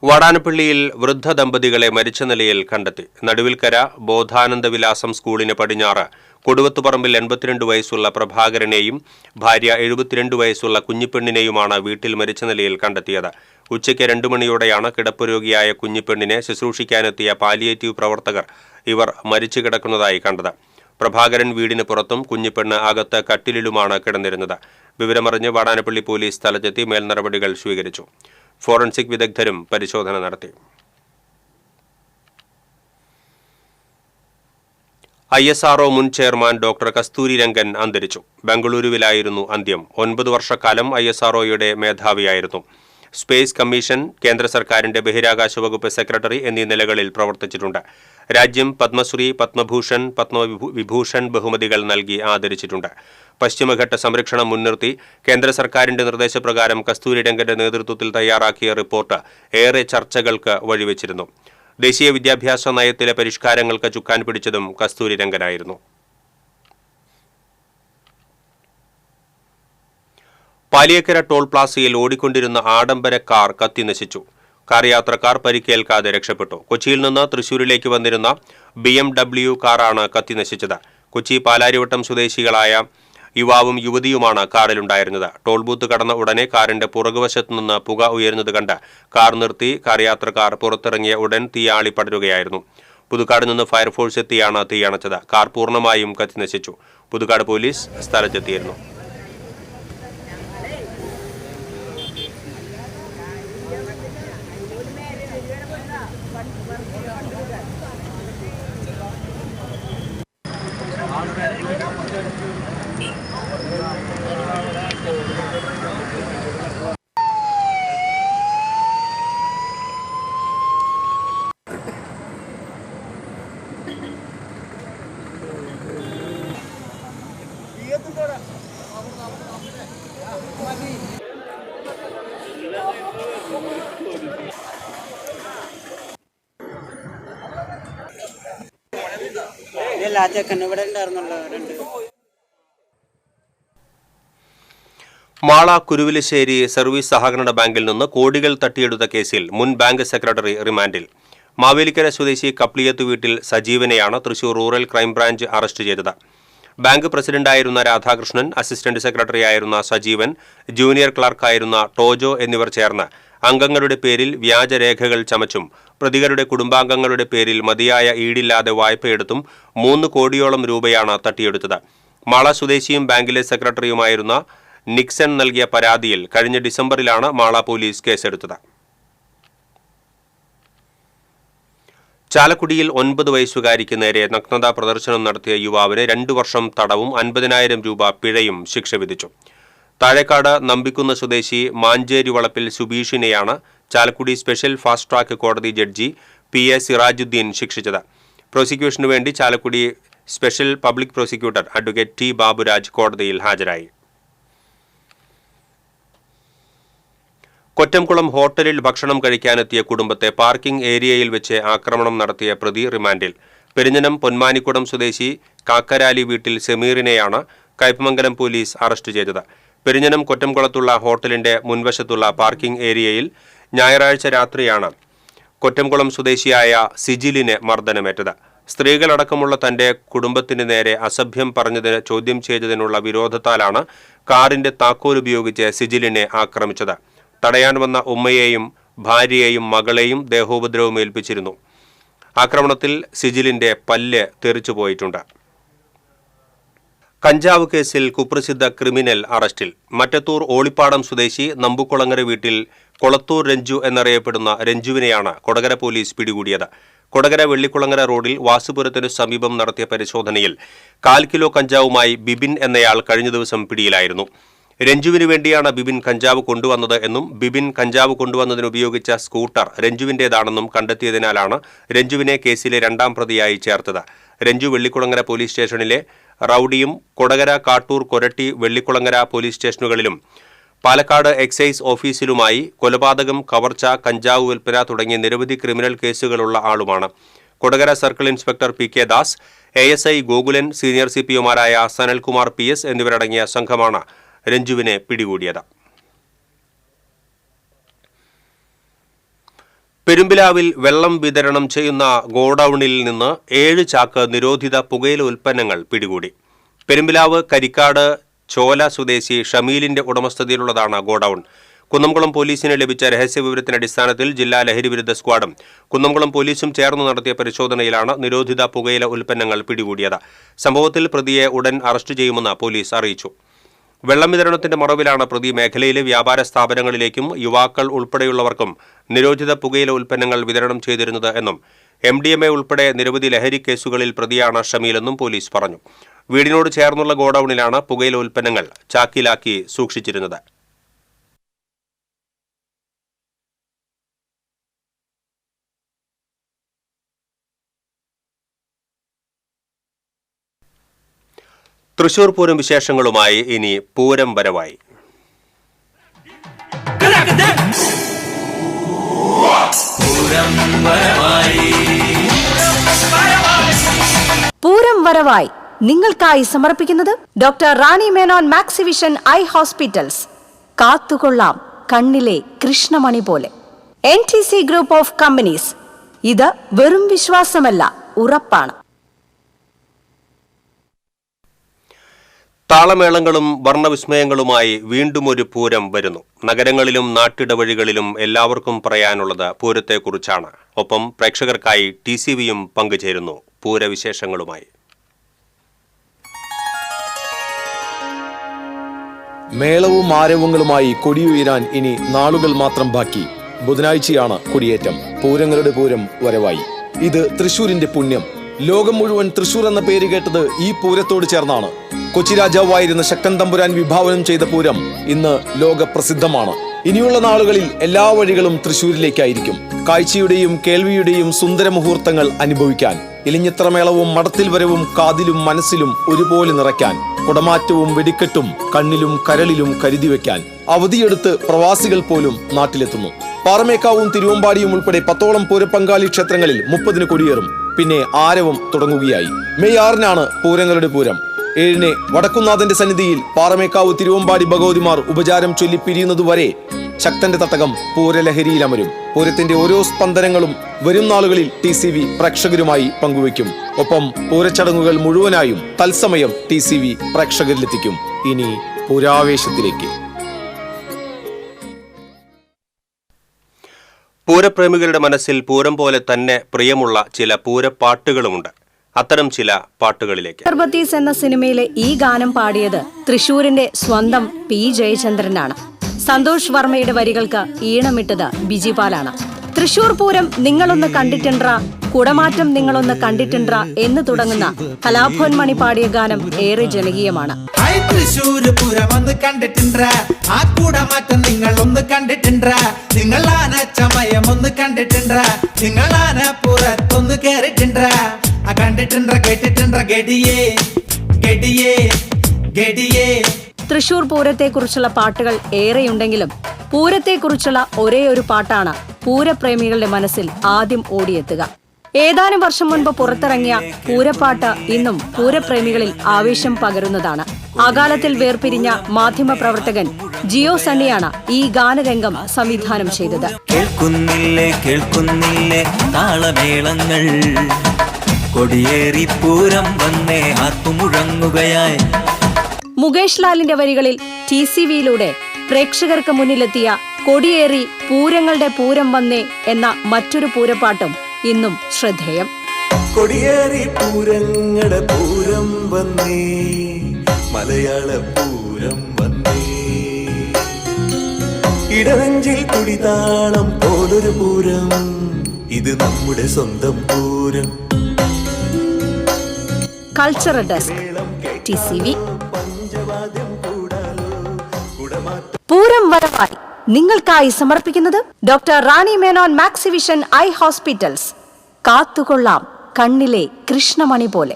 വാടാനപ്പള്ളിയിൽ വൃദ്ധ ദമ്പതികളെ മരിച്ച നിലയിൽ കണ്ടെത്തി. നടുവിൽക്കര ബോധാനന്ദ വിലാസം സ്കൂളിന് പടിഞ്ഞാറ് കൊടുവത്തുപറമ്പിൽ 82 വയസ്സുള്ള പ്രഭാകരനെയും ഭാര്യ 72 വയസ്സുള്ള കുഞ്ഞിപ്പെണ്ണിനെയുമാണ് വീട്ടിൽ മരിച്ച നിലയിൽ കണ്ടെത്തിയത്. ഉച്ചയ്ക്ക് 2 മണിയോടെയാണ് കിടപ്പുരോഗിയായ കുഞ്ഞിപ്പെണ്ണിനെ ശുശ്രൂഷിക്കാനെത്തിയ പാലിയേറ്റീവ് പ്രവർത്തകർ ഇവർ മരിച്ചു കിടക്കുന്നതായി കണ്ടത്. പ്രഭാകരൻ വീടിന് പുറത്തും കുഞ്ഞിപ്പെണ്ണ് അകത്ത് കട്ടിലിലുമാണ് കിടന്നിരുന്നത്. വിവരമറിഞ്ഞ് വാടാനപ്പള്ളി പോലീസ് സ്ഥലത്തെത്തി മേൽ നടപടികൾ സ്വീകരിച്ചു. ഫോറൻസിക് വിദഗ്ധരും പരിശോധന നടത്തി. ISRO മുൻ ചെയർമാൻ ഡോക്ടർ കസ്തൂരി രംഗൻ അന്തരിച്ചു. ബംഗളൂരുവിലായിരുന്നു അന്ത്യം. 9 വർഷക്കാലം ISROയുടെ മേധാവിയായിരുന്നു. സ്പേസ് കമ്മീഷൻ, കേന്ദ്ര സർക്കാരിന്റെ ബഹിരാകാശ വകുപ്പ് സെക്രട്ടറി എന്നീ നിലകളിൽ പ്രവർത്തിച്ചിട്ടുണ്ട്. രാജ്യം പത്മശ്രീ, പത്മഭൂഷൺ, പത്മവിഭൂഷൺ ബഹുമതികൾ നൽകി ആദരിച്ചിട്ടുണ്ട്. പശ്ചിമഘട്ട സംരക്ഷണം മുൻനിർത്തി കേന്ദ്ര സർക്കാരിന്റെ നിർദ്ദേശപ്രകാരം കസ്തൂരി രംഗന്റെ നേതൃത്വത്തിൽ തയ്യാറാക്കിയ റിപ്പോർട്ട് ഏറെ ചർച്ചകൾക്ക് വഴിവെച്ചിരുന്നു. ദേശീയ വിദ്യാഭ്യാസ നയത്തിലെ പരിഷ്കാരങ്ങൾക്ക് ചുക്കാൻ പിടിച്ചതും കസ്തൂരി രംഗനായിരുന്നു. പാലിയേക്കര ടോൾ പ്ലാസയിൽ ഓടിക്കൊണ്ടിരുന്ന ആഡംബര കാർ കത്തിനശിച്ചു. കാർ യാത്രക്കാർ പരിക്കേൽക്കാതെ രക്ഷപ്പെട്ടു. കൊച്ചിയിൽ നിന്ന് തൃശൂരിലേക്ക് വന്നിരുന്ന BMW കാറാണ് കത്തിനശിച്ചത്. കൊച്ചി പാലാരിവട്ടം സ്വദേശികളായ യുവാവും യുവതിയുമാണ് കാറിലുണ്ടായിരുന്നത്. ടോൾ ബൂത്ത് കടന്ന ഉടനെ കാറിന്റെ പുറകുവശത്തു നിന്ന് പുക ഉയരുന്നത് കണ്ട് കാർ നിർത്തി. കാർ യാത്രക്കാർ പുറത്തിറങ്ങിയ ഉടൻ തീയാളി പടരുകയായിരുന്നു. പുതുക്കാട് നിന്ന് ഫയർഫോഴ്സ് എത്തിയാണ് തീയണച്ചത്. കാർ പൂർണ്ണമായും കത്തിനശിച്ചു. പുതുക്കാട് പോലീസ് സ്ഥലത്തെത്തിയിരുന്നു. മാള കുരുവിലശ്ശേരി സർവീസ് സഹകരണ ബാങ്കിൽ നിന്ന് കോടികൾ തട്ടിയെടുത്ത കേസിൽ മുൻ ബാങ്ക് സെക്രട്ടറി റിമാൻഡിൽ. മാവേലിക്കര സ്വദേശി കപ്ലിയത്ത് വീട്ടിൽ സജീവനെയാണ് തൃശൂർ റൂറൽ ക്രൈംബ്രാഞ്ച് അറസ്റ്റ് ചെയ്തത്. ബാങ്ക് പ്രസിഡന്റായിരുന്ന രാധാകൃഷ്ണൻ, അസിസ്റ്റന്റ് സെക്രട്ടറിയായിരുന്ന സജീവൻ, ജൂനിയർ ക്ലർക്കായിരുന്ന ടോജോ എന്നിവർ ചേർന്ന് അംഗങ്ങളുടെ പേരിൽ വ്യാജരേഖകൾ ചമച്ചും പ്രതികളുടെ കുടുംബാംഗങ്ങളുടെ പേരിൽ മതിയായ ഈടില്ലാതെ വായ്പയെടുത്തും 3 കോടിയോളം രൂപയാണ് തട്ടിയെടുത്തത്. മാള സ്വദേശിയും ബാങ്കിലെ സെക്രട്ടറിയുമായിരുന്ന നിക്സൺ നൽകിയ പരാതിയിൽ കഴിഞ്ഞ ഡിസംബറിലാണ് മാള പോലീസ് കേസെടുത്തത്. ചാലക്കുടിയിൽ 9 വയസ്സുകാരിക്ക് നേരെ നഗ്നതാ പ്രദർശനം നടത്തിയ യുവാവിന് 2 വർഷം തടവും 50,000 രൂപ പിഴയും ശിക്ഷ വിധിച്ചു. താഴേക്കാട് നമ്പിക്കുന്ന് സ്വദേശി മാഞ്ചേരി വളപ്പിൽ സുബീഷിനെയാണ് ചാലക്കുടി സ്പെഷ്യൽ ഫാസ്റ്റ് ട്രാക്ക് കോടതി ജഡ്ജി PA സിറാജുദ്ദീൻ ശിക്ഷിച്ചത്. പ്രോസിക്യൂഷനു വേണ്ടി Chalakudy special public prosecutor advocate T Baburaj കോടതിയിൽ ഹാജരായി. കൊറ്റംകുളം ഹോട്ടലിൽ ഭക്ഷണം കഴിക്കാനെത്തിയ കുടുംബത്തെ പാർക്കിംഗ് ഏരിയയിൽ വെച്ച് ആക്രമണം നടത്തിയ പ്രതി റിമാൻഡിൽ. പെരിഞ്ഞനം പൊന്മാനിക്കുടം സ്വദേശി കാക്കരാലി വീട്ടിൽ സമീറിനെയാണ് കയ്പമംഗലം പോലീസ് അറസ്റ്റ് ചെയ്തത്. പെരിഞ്ഞനം കൊറ്റംകുളത്തുള്ള ഹോട്ടലിന്റെ മുൻവശത്തുള്ള പാർക്കിംഗ് ഏരിയയിൽ ഞായറാഴ്ച രാത്രിയാണ് കൊറ്റംകുളം സ്വദേശിയായ സിജിലിന് മർദ്ദനമേറ്റത്. സ്ത്രീകളടക്കമുള്ള തന്റെ കുടുംബത്തിന് നേരെ അസഭ്യം പറഞ്ഞതിന് ചോദ്യം ചെയ്തതിനുള്ള വിരോധത്താലാണ് കാറിന്റെ താക്കോൽ ഉപയോഗിച്ച് സിജിലിനെ ആക്രമിച്ചത്. തടയാൻ വന്ന ഉമ്മയെയും ഭാര്യയെയും മകളെയും ദേഹോപദ്രവം ഏൽപ്പിച്ചിരുന്നു. ആക്രമണത്തിൽ സിജിലിന്റെ പല്ല് തെറിച്ചുപോയിട്ടുണ്ട്. കഞ്ചാവ് കേസിൽ കുപ്രസിദ്ധ ക്രിമിനൽ അറസ്റ്റിൽ. മറ്റത്തൂർ ഓളിപ്പാടം സ്വദേശി നമ്പുകുളങ്ങര വീട്ടിൽ കൊളത്തൂർ രഞ്ജു എന്നറിയപ്പെടുന്ന രഞ്ജുവിനെയാണ് കൊടകര പോലീസ് പിടികൂടിയത്. കൊടകര വെള്ളിക്കുളങ്ങര റോഡിൽ വാസുപുരത്തിനു സമീപം നടത്തിയ പരിശോധനയിൽ 1/4 കിലോ കഞ്ചാവുമായി ബിബിൻ എന്നയാൾ കഴിഞ്ഞ ദിവസം പിടിയിലായിരുന്നു. രഞ്ജുവിന് വേണ്ടിയാണ് ബിബിൻ കഞ്ചാവ് കൊണ്ടുവന്നത് എന്നും ബിബിൻ കഞ്ചാവ് കൊണ്ടുവന്നതിന് ഉപയോഗിച്ച സ്കൂട്ടർ രഞ്ജുവിന്റേതാണെന്നും കണ്ടെത്തിയതിനാലാണ് രഞ്ജുവിനെ കേസിലെ 2ാം പ്രതിയായി ചേർത്തത്. രഞ്ജു വെള്ളിക്കുളങ്ങര പോലീസ് സ്റ്റേഷനിലെ റൌഡിയും കൊടകര, കാട്ടൂർ, കൊരട്ടി, വെള്ളിക്കുളങ്ങര പോലീസ് സ്റ്റേഷനുകളിലും പാലക്കാട് എക്സൈസ് ഓഫീസിലുമായി കൊലപാതകം, കവർച്ച, കഞ്ചാവ് വിൽപ്പന തുടങ്ങിയ നിരവധി ക്രിമിനൽ കേസുകളുള്ള ആളുമാണ്. Kodakara circle inspector PK Das, ASI Gokulan, senior CPOമാരായ സനൽകുമാർ PS എന്നിവരടങ്ങിയ സംഘമാണ് രഞ്ജുവിനെ പിടികൂടിയത്. പെരുമ്പിലാവിൽ വെള്ളം വിതരണം ചെയ്യുന്ന ഗോഡൌണിൽ നിന്ന് 7 ചാക്ക് നിരോധിത പുകയില ഉൽപ്പന്നങ്ങൾ പിടികൂടി. പെരുമ്പിലാവ് കരിക്കാട് ചോല സ്വദേശി ഷമീലിന്റെ ഉടമസ്ഥതയിലുള്ളതാണ് ഗോഡൌൺ. കുന്നംകുളം പോലീസിന് ലഭിച്ച രഹസ്യവിവരത്തിന്റെ അടിസ്ഥാനത്തിൽ ജില്ലാ ലഹരിവിരുദ്ധ സ്ക്വാഡും കുന്നംകുളം പോലീസും ചേർന്ന് നടത്തിയ പരിശോധനയിലാണ് നിരോധിത പുകയില ഉൽപ്പന്നങ്ങൾ പിടികൂടിയത്. സംഭവത്തിൽ പ്രതിയെ ഉടൻ അറസ്റ്റ് ചെയ്യുമെന്ന് പോലീസ് അറിയിച്ചു. വെള്ളം വിതരണത്തിന്റെ മറവിലാണ് പ്രതി മേഖലയിലെ വ്യാപാര സ്ഥാപനങ്ങളിലേക്കും യുവാക്കൾ ഉൾപ്പെടെയുള്ളവർക്കും നിരോധിത പുകയില ഉൽപ്പന്നങ്ങൾ വിതരണം ചെയ്തിരുന്നത് എന്നും MDMA ഉൾപ്പെടെ നിരവധി ലഹരി കേസുകളിൽ പ്രതിയാണ് ഷമീലെന്നും പോലീസ് പറഞ്ഞു. വീടിനോട് ചേർന്നുള്ള ഗോഡൌണിലാണ് പുകയില ഉൽപ്പന്നങ്ങൾ ചാക്കിലാക്കി സൂക്ഷിച്ചിരുന്നത്. തൃശൂർ പൂരം വിശേഷങ്ങളുമായി ഇനി പൂരം വരവായി. പൂരം വരവായി നിങ്ങൾക്കായി സമർപ്പിക്കുന്നത് doctor Rani Menon Maxivision I hospitals. കാത്തുകൊള്ളാം കണ്ണിലെ കൃഷ്ണമണി പോലെ. NTC group of companies. ഇത് വെറും വിശ്വാസമല്ല, ഉറപ്പാണ്. താളമേളങ്ങളും വർണ്ണവിസ്മയങ്ങളുമായി വീണ്ടും ഒരു പൂരം വരുന്നു. നഗരങ്ങളിലും നാട്ടിടവഴികളിലും എല്ലാവർക്കും പറയാനുള്ളത് പൂരത്തെക്കുറിച്ചാണ്. ഒപ്പം പ്രേക്ഷകർക്കായി TCVയും പങ്കുചേരുന്നു പൂരവിശേഷങ്ങളുമായി. മേളവും ആരവങ്ങളുമായി കൊടിയുയരാൻ ഇനി നാളുകൾ മാത്രം ബാക്കി. ബുധനാഴ്ചയാണ് കൊടിയേറ്റം. പൂരങ്ങളുടെ പൂരം വരവായി. ഇത് തൃശൂരിന്റെ പുണ്യം. ലോകം മുഴുവൻ തൃശൂർ എന്ന പേര് കേട്ടത് ഈ പൂരത്തോട് ചേർന്നാണ്. കൊച്ചി രാജാവായിരുന്ന ശക്തൻ തമ്പുരാൻ വിഭാവനം ചെയ്ത പൂരം ഇന്ന് ലോക പ്രസിദ്ധമാണ്. ഇനിയുള്ള നാളുകളിൽ എല്ലാ വഴികളും തൃശൂരിലേക്കായിരിക്കും. കാഴ്ചയുടെയും കേൾവിയുടെയും സുന്ദര മുഹൂർത്തങ്ങൾ അനുഭവിക്കാൻ. ഇലിഞ്ഞിത്രമേളവും മടത്തിൽ വരവും കാതിലും മനസ്സിലും ഒരുപോലെ നിറയ്ക്കാൻ. കുടമാറ്റവും വെടിക്കെട്ടും കണ്ണിലും കരളിലും കരുതി വെക്കാൻ. അവധിയെടുത്ത് പ്രവാസികൾ പോലും നാട്ടിലെത്തുന്നു. പാറമേക്കാവും തിരുവമ്പാടിയും ഉൾപ്പെടെ 10ഓളം പൂരപ്പങ്കാളി ക്ഷേത്രങ്ങളിൽ 30-ന് കൊടിയേറും. പിന്നെ ആരവം തുടങ്ങുകയായി. മെയ് 6-നാണ് പൂരങ്ങളുടെ പൂരം. 7-ന് വടക്കുന്നാഥന്റെ സന്നിധിയിൽ പാറമേക്കാവ് തിരുവമ്പാടി ഭഗവതിമാർ ഉപചാരം ചൊല്ലി പിരിയുന്നതുവരെ ശക്തന്റെ തട്ടകം പൂരലഹരിയിലമരും. പൂരത്തിന്റെ ഓരോ സ്പന്ദനങ്ങളും വരും നാളുകളിൽ TCV പ്രേക്ഷകരുമായി പങ്കുവയ്ക്കും. ഒപ്പം പൂരച്ചടങ്ങുകൾ മുഴുവനായും തത്സമയം TCV പ്രേക്ഷകരിലെത്തിക്കും. ഇനി പൂരാവേശത്തിലേക്ക്. പൂരപ്രേമികളുടെ മനസ്സിൽ പൂരം പോലെ തന്നെ പ്രിയമുള്ള ചില പൂരപ്പാട്ടുകളുമുണ്ട്. അത്തരം ചില പാട്ടുകളിലേക്ക്. സർബത്തീസ് എന്ന സിനിമയിലെ ഈ ഗാനം പാടിയത് തൃശൂരിന്റെ സ്വന്തം P. ജയചന്ദ്രനാണ്. സന്തോഷ് വർമ്മയുടെ വരികൾക്ക് ഈണമിട്ടത് ബിജിപാലാണ്. തൃശൂർ പൂരം നിങ്ങളൊന്ന് കണ്ടിട്ടുണ്ടാ, കുടമാറ്റം നിങ്ങളൊന്ന് കണ്ടിട്ടുണ്ടാ എന്ന് തുടങ്ങുന്ന കലാഭവൻ മണി പാടിയ ഗാനം ഏറെ ജനകീയമാണ്. തൃശൂര് പൂരം ഒന്ന് കണ്ടിട്ടുണ്ടാ, ആ കുടമാറ്റം നിങ്ങളൊന്ന് കണ്ടിട്ടുണ്ടാ, നിങ്ങളാന ചമയം ഒന്ന് കണ്ടിട്ടുണ്ടാ, നിങ്ങളാന പുറത്തൊന്ന് കേറിട്ടുണ്ടാ, കണ്ടിട്ടുണ്ടാ കേട്ടിട്ടുണ്ടാ ഗഡിയേ ഗഡിയേ ഗഡിയേ. തൃശൂർ പൂരത്തെക്കുറിച്ചുള്ള പാട്ടുകൾ ഏറെയുണ്ടെങ്കിലും പൂരത്തെക്കുറിച്ചുള്ള ഒരേ ഒരു പാട്ടാണ് പൂരപ്രേമികളുടെ മനസ്സിൽ ആദ്യം ഓടിയെത്തുക. ഏതാനും വർഷം മുൻപ് പുറത്തിറങ്ങിയ പൂരപ്പാട്ട് ഇന്നും പൂരപ്രേമികളിൽ ആവേശം പകരുന്നതാണ്. അകാലത്തിൽ വേർപിരിഞ്ഞ മാധ്യമപ്രവർത്തകൻ ജിയോ സണ്ണിയാണ് ഈ ഗാനരംഗം സംവിധാനം ചെയ്തത്. കേൾക്കുന്നില്ലേ കേൾക്കുന്നില്ലേ താളമേളങ്ങൾ, കൊടിയേറി പൂരം വന്നേ ആത്തുമുഴങ്ങുകയായി. മുകേഷ് ലാലിന്റെ വരികളിൽ TCVയിലൂടെ പ്രേക്ഷകർക്ക് മുന്നിലെത്തിയ കൊടിയേറി പൂരങ്ങളുടെ പൂരം വന്നേ എന്ന മറ്റൊരു പൂരപ്പാട്ടും ഇന്നും ശ്രദ്ധേയം. കൊടിയേറി പൂരങ്ങളുടെ പൂരം വന്നേ, മലയാള പൂരം വന്നേ, ഇടനെഞ്ചിൽ തുടിതാളം പോലൊരു പൂരം, ഇത് നമ്മുടെ സ്വന്തം Pooram. Cultural desk TCV. Pooram വരവായി നിങ്ങൾക്കായി സമർപ്പിക്കുന്നത് doctor Rani Menon Maxivision I hospitals. കാത്തുകൊള്ളാം കണ്ണിലെ കൃഷ്ണമണി പോലെ.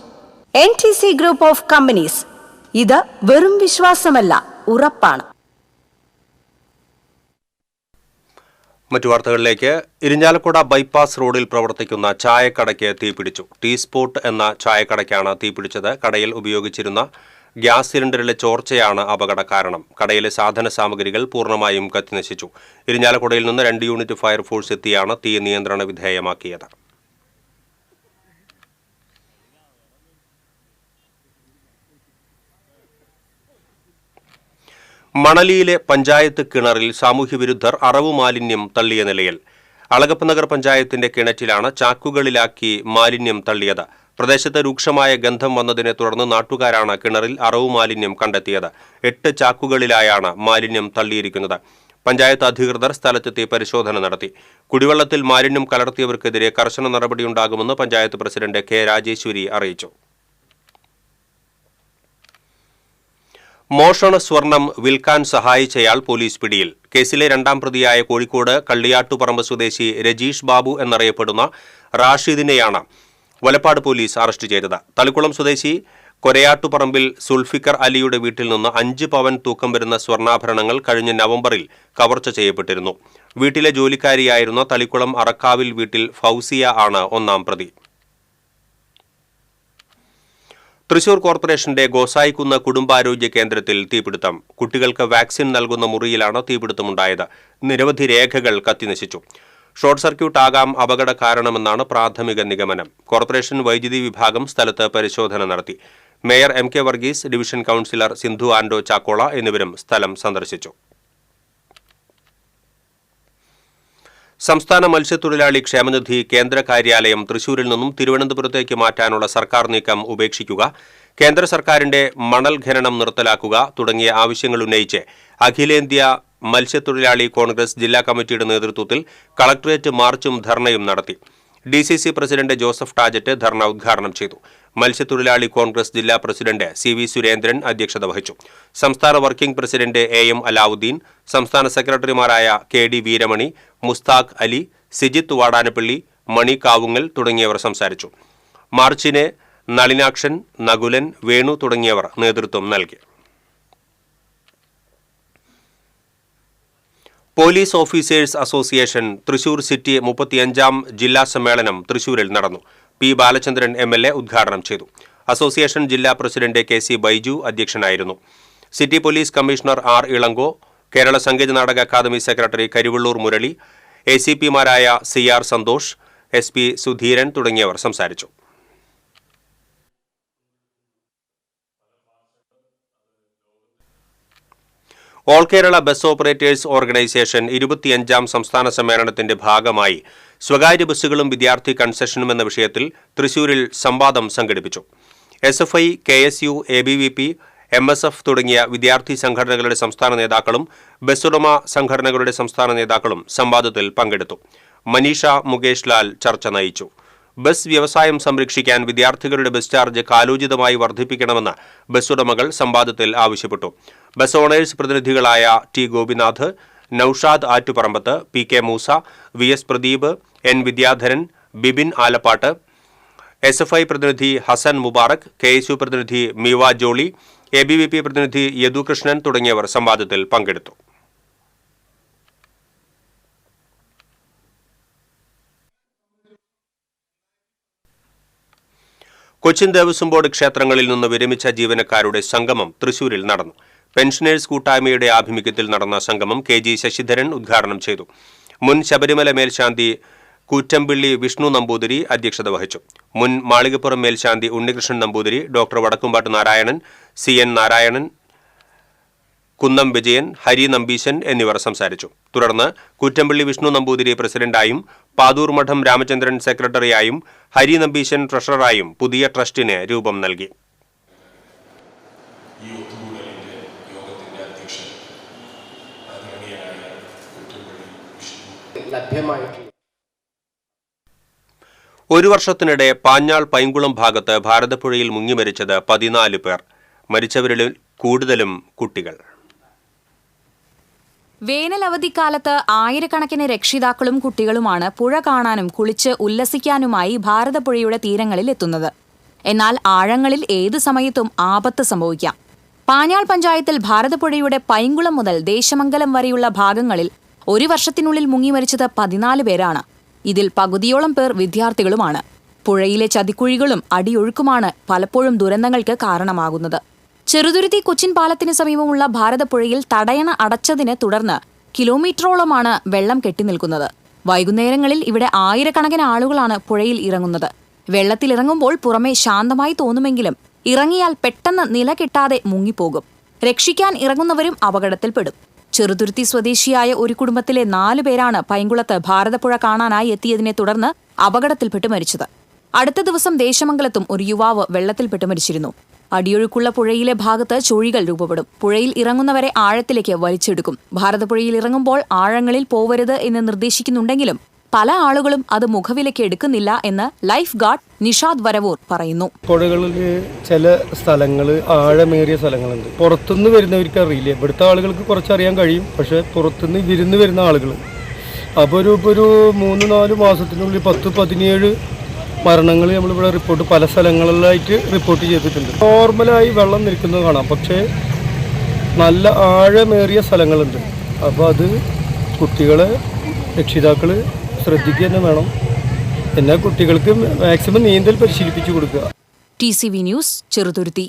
NTC group of companies. ഇത് വെറും വിശ്വാസമല്ല, ഉറപ്പാണ്. മറ്റു വാർത്തകളിലേക്ക്. ഇരിഞ്ഞാലക്കുട ബൈപ്പാസ് റോഡിൽ പ്രവർത്തിക്കുന്ന ചായക്കടയ്ക്ക് തീപിടിച്ചു. ടീ സ്പോട്ട് എന്ന ചായക്കടയ്ക്കാണ് തീപിടിച്ചത്. കടയിൽ ഉപയോഗിച്ചിരുന്ന ഗ്യാസ് സിലിണ്ടറിലെ ചോർച്ചയാണ് അപകട കാരണം. കടയിലെ സാധന സാമഗ്രികൾ പൂർണ്ണമായും കത്തിനശിച്ചു. ഇരിഞ്ഞാലക്കുടയിൽ നിന്ന് 2 യൂണിറ്റ് ഫയർഫോഴ്സ് എത്തിയാണ് തീ നിയന്ത്രണ വിധേയമാക്കിയത്. മണലിയിലെ പഞ്ചായത്ത് കിണറിൽ സാമൂഹ്യവിരുദ്ധർ അറവു മാലിന്യം തള്ളിയ നിലയിൽ. അളഗപ്പനഗർ പഞ്ചായത്തിന്റെ കിണറ്റിലാണ് ചാക്കുകളിലാക്കി മാലിന്യം തള്ളിയത്. പ്രദേശത്ത് രൂക്ഷമായ ഗന്ധം വന്നതിനെ തുടർന്ന് നാട്ടുകാരാണ് കിണറിൽ അറവു മാലിന്യം കണ്ടെത്തിയത്. 8 ചാക്കുകളിലായാണ് മാലിന്യം തള്ളിയിരിക്കുന്നത്. പഞ്ചായത്ത് അധികൃതർ സ്ഥലത്തെത്തി പരിശോധന നടത്തി. കുടിവെള്ളത്തിൽ മാലിന്യം കലർത്തിയവർക്കെതിരെ കർശന നടപടിയുണ്ടാകുമെന്ന് പഞ്ചായത്ത് പ്രസിഡന്റ് കെ രാജേശ്വരി അറിയിച്ചു. മോഷണ സ്വർണം വിൽക്കാൻ സഹായിച്ചയാൾ പോലീസ് പിടിയിൽ. കേസിലെ രണ്ടാം പ്രതിയായ കോഴിക്കോട് കള്ളിയാട്ടുപറമ്പ് സ്വദേശി രജീഷ് ബാബു എന്നറിയപ്പെടുന്ന റാഷിദിനെയാണ് വലപ്പാട് പോലീസ് അറസ്റ്റ് ചെയ്തത്. തളിക്കുളം സ്വദേശി കൊരയാട്ടുപറമ്പിൽ സുൽഫിക്കർ അലിയുടെ വീട്ടിൽ നിന്ന് 5 പവൻ തൂക്കം വരുന്ന സ്വർണ്ണാഭരണങ്ങൾ കഴിഞ്ഞ നവംബറിൽ കവർച്ച ചെയ്യപ്പെട്ടിരുന്നു. വീട്ടിലെ ജോലിക്കാരിയായിരുന്ന തളിക്കുളം അറക്കാവിൽ വീട്ടിൽ ഫൗസിയ ആണ് ഒന്നാം പ്രതി. തൃശൂർ കോർപ്പറേഷന്റെ ഗോസായിക്കുന്ന് കുടുംബാരോഗ്യ കേന്ദ്രത്തിൽ തീപിടുത്തം. കുട്ടികൾക്ക് വാക്സിൻ നൽകുന്ന മുറിയിലാണ് തീപിടുത്തമുണ്ടായത്. നിരവധി രേഖകൾ കത്തിനശിച്ചു. ഷോർട്ട് സർക്യൂട്ട് ആകാം അപകട കാരണമെന്നാണ് പ്രാഥമിക നിഗമനം. കോർപ്പറേഷൻ വൈദ്യുതി വിഭാഗം സ്ഥലത്ത് പരിശോധന നടത്തി. Mayor MK Varghese, division councillor Sindhu Ando Chakkola എന്നിവരും സ്ഥലം സന്ദർശിച്ചു. സംസ്ഥാന മത്സ്യത്തൊഴിലാളി ക്ഷേമനിധി കേന്ദ്ര കാര്യാലയം തൃശൂരിൽ നിന്നും തിരുവനന്തപുരത്തേക്ക് മാറ്റാനുള്ള സർക്കാർ നീക്കം ഉപേക്ഷിക്കുക, കേന്ദ്ര സർക്കാരിന്റെ മണൽ ഖനനം നിർത്തലാക്കുക തുടങ്ങിയ ആവശ്യങ്ങൾ ഉന്നയിച്ച് അഖിലേന്ത്യാ മത്സ്യത്തൊഴിലാളി കോൺഗ്രസ് ജില്ലാ കമ്മിറ്റിയുടെ നേതൃത്വത്തിൽ കളക്ടറേറ്റ് മാർച്ചും ധർണയും നടത്തി. DCC പ്രസിഡന്റ് ജോസഫ് ടാജറ്റ് ധർണ ഉദ്ഘാടനം ചെയ്തു. മത്സ്യത്തൊഴിലാളി കോൺഗ്രസ് ജില്ലാ പ്രസിഡന്റ് CV സുരേന്ദ്രൻ അധ്യക്ഷത വഹിച്ചു. സംസ്ഥാന വർക്കിംഗ് പ്രസിഡന്റ് AM അലാവുദ്ദീൻ, സംസ്ഥാന സെക്രട്ടറിമാരായ KD വീരമണി, മുസ്താഖ് അലി, സിജിത്ത് വാടാനപ്പള്ളി, മണി കാവുങ്ങൽ തുടങ്ങിയവർ സംസാരിച്ചു. മാർച്ചിന് നളിനാക്ഷൻ, നകുലൻ, വേണു തുടങ്ങിയവർ നേതൃത്വം നൽകി. Police officers association Thrissur city 35ാം ജില്ലാ സമ്മേളനം തൃശൂരിൽ നടന്നു. P. ബാലചന്ദ്രൻ MLA ഉദ്ഘാടനം ചെയ്തു. അസോസിയേഷൻ ജില്ലാ പ്രസിഡന്റ് KC ബൈജു അധ്യക്ഷനായിരുന്നു. City police commissioner R. Ilango, Kerala Sangeetha Nataka academy secretary Karivellur Murali, ACPമാരായ CR സന്തോഷ്, SP സുധീരൻ തുടങ്ങിയവർ സംസാരിച്ചു. All Kerala bus operators organisation 25ാം സംസ്ഥാന സമ്മേളനത്തിന്റെ ഭാഗമായി സ്വകാര്യ ബസ്സുകളും വിദ്യാർത്ഥി കൺസെഷനും എന്ന വിഷയത്തിൽ തൃശൂരിൽ സംവാദം സംഘടിപ്പിച്ചു. SFI, KSU, ABVP, MSF തുടങ്ങിയ വിദ്യാർത്ഥി സംഘടനകളുടെ സംസ്ഥാന നേതാക്കളും ബസ്സുടമ സംഘടനകളുടെ സംസ്ഥാന നേതാക്കളും സംവാദത്തിൽ പങ്കെടുത്തു. മനീഷ മുകേഷ് ലാൽ ചർച്ച നയിച്ചു. ബസ് വ്യവസായം സംരക്ഷിക്കാൻ വിദ്യാർത്ഥികളുടെ ബസ് ചാർജ് കാലോചിതമായി വർദ്ധിപ്പിക്കണമെന്ന് ബസ്സുടമകൾ സംവാദത്തിൽ ആവശ്യപ്പെട്ടു. ബസ് ഓണേഴ്സ് പ്രതിനിധികളായ T. Gopinath, Noushad Attuparambath, PK Moosa, VS Pradeep, N. Vidyadharan, Bibin Alappatt, SFI പ്രതിനിധി ഹസൻ മുബാറക്, KSU പ്രതിനിധി മീവ ജോളി, ABVP പ്രതിനിധി യദുകൃഷ്ണൻ തുടങ്ങിയവർ സംവാദത്തിൽ പങ്കെടുത്തു. കൊച്ചിൻ ദേവസ്വം ബോർഡ് ക്ഷേത്രങ്ങളിൽ നിന്ന് വിരമിച്ച ജീവനക്കാരുടെ സംഗമം തൃശൂരിൽ നടന്നു. പെൻഷനേഴ്സ് കൂട്ടായ്മയുടെ ആഭിമുഖ്യത്തിൽ നടന്ന സംഗമം KG ശശിധരൻ ഉദ്ഘാടനം ചെയ്തു. മുൻ ശബരിമല മേൽശാന്തി കൂറ്റമ്പിള്ളി വിഷ്ണു നമ്പൂതിരി അധ്യക്ഷത വഹിച്ചു. മുൻ മാളികപ്പുറം മേൽശാന്തി ഉണ്ണികൃഷ്ണൻ നമ്പൂതിരി, ഡോക്ടർ വടക്കുംപാട്ട് നാരായണൻ, CN നാരായണൻ, കുന്നം വിജയൻ, ഹരി നമ്പീശൻ എന്നിവർ സംസാരിച്ചു. തുടർന്ന് കൂറ്റമ്പിള്ളി വിഷ്ണു നമ്പൂതിരി പ്രസിഡന്റായും പാതൂർ മഠം രാമചന്ദ്രൻ സെക്രട്ടറിയായും ഹരി നമ്പീശൻ ട്രഷററായും പുതിയ ട്രസ്റ്റിന് രൂപം നൽകി. ഒരു വർഷത്തിനിടെ പാഞ്ഞാൾ പൈങ്കുളം ഭാഗത്ത് ഭാരതപ്പുഴയിൽ മുങ്ങി മരിച്ചത് 14 പേർ. മരിച്ചവരിൽ കൂടുതലും കുട്ടികൾ. വേനൽ അവധിക്കാലത്ത് ആയിരക്കണക്കിന് രക്ഷിതാക്കളും കുട്ടികളുമാണ് പുഴ കാണാനും കുളിച്ച് ഉല്ലസിക്കാനുമായി ഭാരതപ്പുഴയുടെ തീരങ്ങളിൽ എത്തുന്നത്. എന്നാൽ ആഴങ്ങളിൽ ഏതു സമയത്തും ആപത്ത് സംഭവിക്കാം. പാഞ്ഞാൾ പഞ്ചായത്തിൽ ഭാരതപ്പുഴയുടെ പൈങ്കുളം മുതൽ ദേശമംഗലം വരെയുള്ള ഭാഗങ്ങളിൽ ഒരു വർഷത്തിനുള്ളിൽ മുങ്ങിമരിച്ചത് 14 പേരാണ്. ഇതിൽ പകുതിയോളം പേർ വിദ്യാർത്ഥികളുമാണ്. പുഴയിലെ ചതിക്കുഴികളും അടിയൊഴുക്കുമാണ് പലപ്പോഴും ദുരന്തങ്ങൾക്ക് കാരണമാകുന്നത്. ചെറുതുരുത്തി കൊച്ചിൻ പാലത്തിന് സമീപമുള്ള ഭാരതപ്പുഴയിൽ തടയണ അടച്ചതിനെ തുടർന്ന് കിലോമീറ്ററോളമാണ് വെള്ളം കെട്ടിനിൽക്കുന്നത്. വൈകുന്നേരങ്ങളിൽ ഇവിടെ ആയിരക്കണക്കിന് ആളുകളാണ് പുഴയിൽ ഇറങ്ങുന്നത്. വെള്ളത്തിലിറങ്ങുമ്പോൾ പുറമെ ശാന്തമായി തോന്നുമെങ്കിലും ഇറങ്ങിയാൽ പെട്ടെന്ന് നില കിട്ടാതെ മുങ്ങിപ്പോകും. രക്ഷിക്കാൻ ഇറങ്ങുന്നവരും അപകടത്തിൽപ്പെടും. ചെറുതുരുത്തി സ്വദേശിയായ ഒരു കുടുംബത്തിലെ 4 പേരാണ് പൈങ്കുളത്ത് ഭാരതപ്പുഴ കാണാനായി എത്തിയതിനെ തുടർന്ന് അപകടത്തിൽപ്പെട്ട് മരിച്ചത്. അടുത്ത ദിവസം ദേശമംഗലത്തും ഒരു യുവാവ് വെള്ളത്തിൽപ്പെട്ട് മരിച്ചിരുന്നു. അടിയൊഴുക്കുള്ള പുഴയിലെ ഭാഗത്ത് ചുഴികൾ രൂപപ്പെടും. പുഴയിൽ ഇറങ്ങുന്നവരെ ആഴത്തിലേക്ക് വലിച്ചെടുക്കും. ഭാരതപ്പുഴയിൽ ഇറങ്ങുമ്പോൾ ആഴങ്ങളിൽ പോവരുത് എന്ന് നിർദ്ദേശിക്കുന്നുണ്ടെങ്കിലും പല ആളുകളും അത് മുഖവിലയ്ക്ക് എടുക്കുന്നില്ല എന്ന് ലൈഫ് ഗാർഡ് നിഷാദ് വരവൂർ പറയുന്നു. പുഴകളിൽ ചില സ്ഥലങ്ങൾ ആഴമേറിയ സ്ഥലങ്ങളുണ്ട്. പുറത്തുനിന്ന് വരുന്നവർക്ക് അറിയില്ല. ഇവിടുത്തെ ആളുകൾക്ക് കുറച്ചറിയാൻ കഴിയും. പക്ഷെ പുറത്തുനിന്ന് വിരുന്ന് വരുന്ന ആളുകൾ അപ്പോൾ ഒരു 3-4 മാസത്തിനുള്ളിൽ 10-17 മരണങ്ങൾ നമ്മളിവിടെ റിപ്പോർട്ട് പല സ്ഥലങ്ങളിലായിട്ട് റിപ്പോർട്ട് ചെയ്തിട്ടുണ്ട്. നോർമലായി വെള്ളം നിൽക്കുന്നത് കാണാം. പക്ഷേ നല്ല ആഴമേറിയ സ്ഥലങ്ങളുണ്ട്. അപ്പോൾ അത് കുട്ടികളെ രക്ഷിതാക്കൾ ശ്രദ്ധിക്കുക തന്നെ വേണം. എന്നാൽ കുട്ടികൾക്ക് മാക്സിമം നീന്തൽ പരിശീലിപ്പിച്ചു കൊടുക്കുക. TCV news, Cheruthuruthy.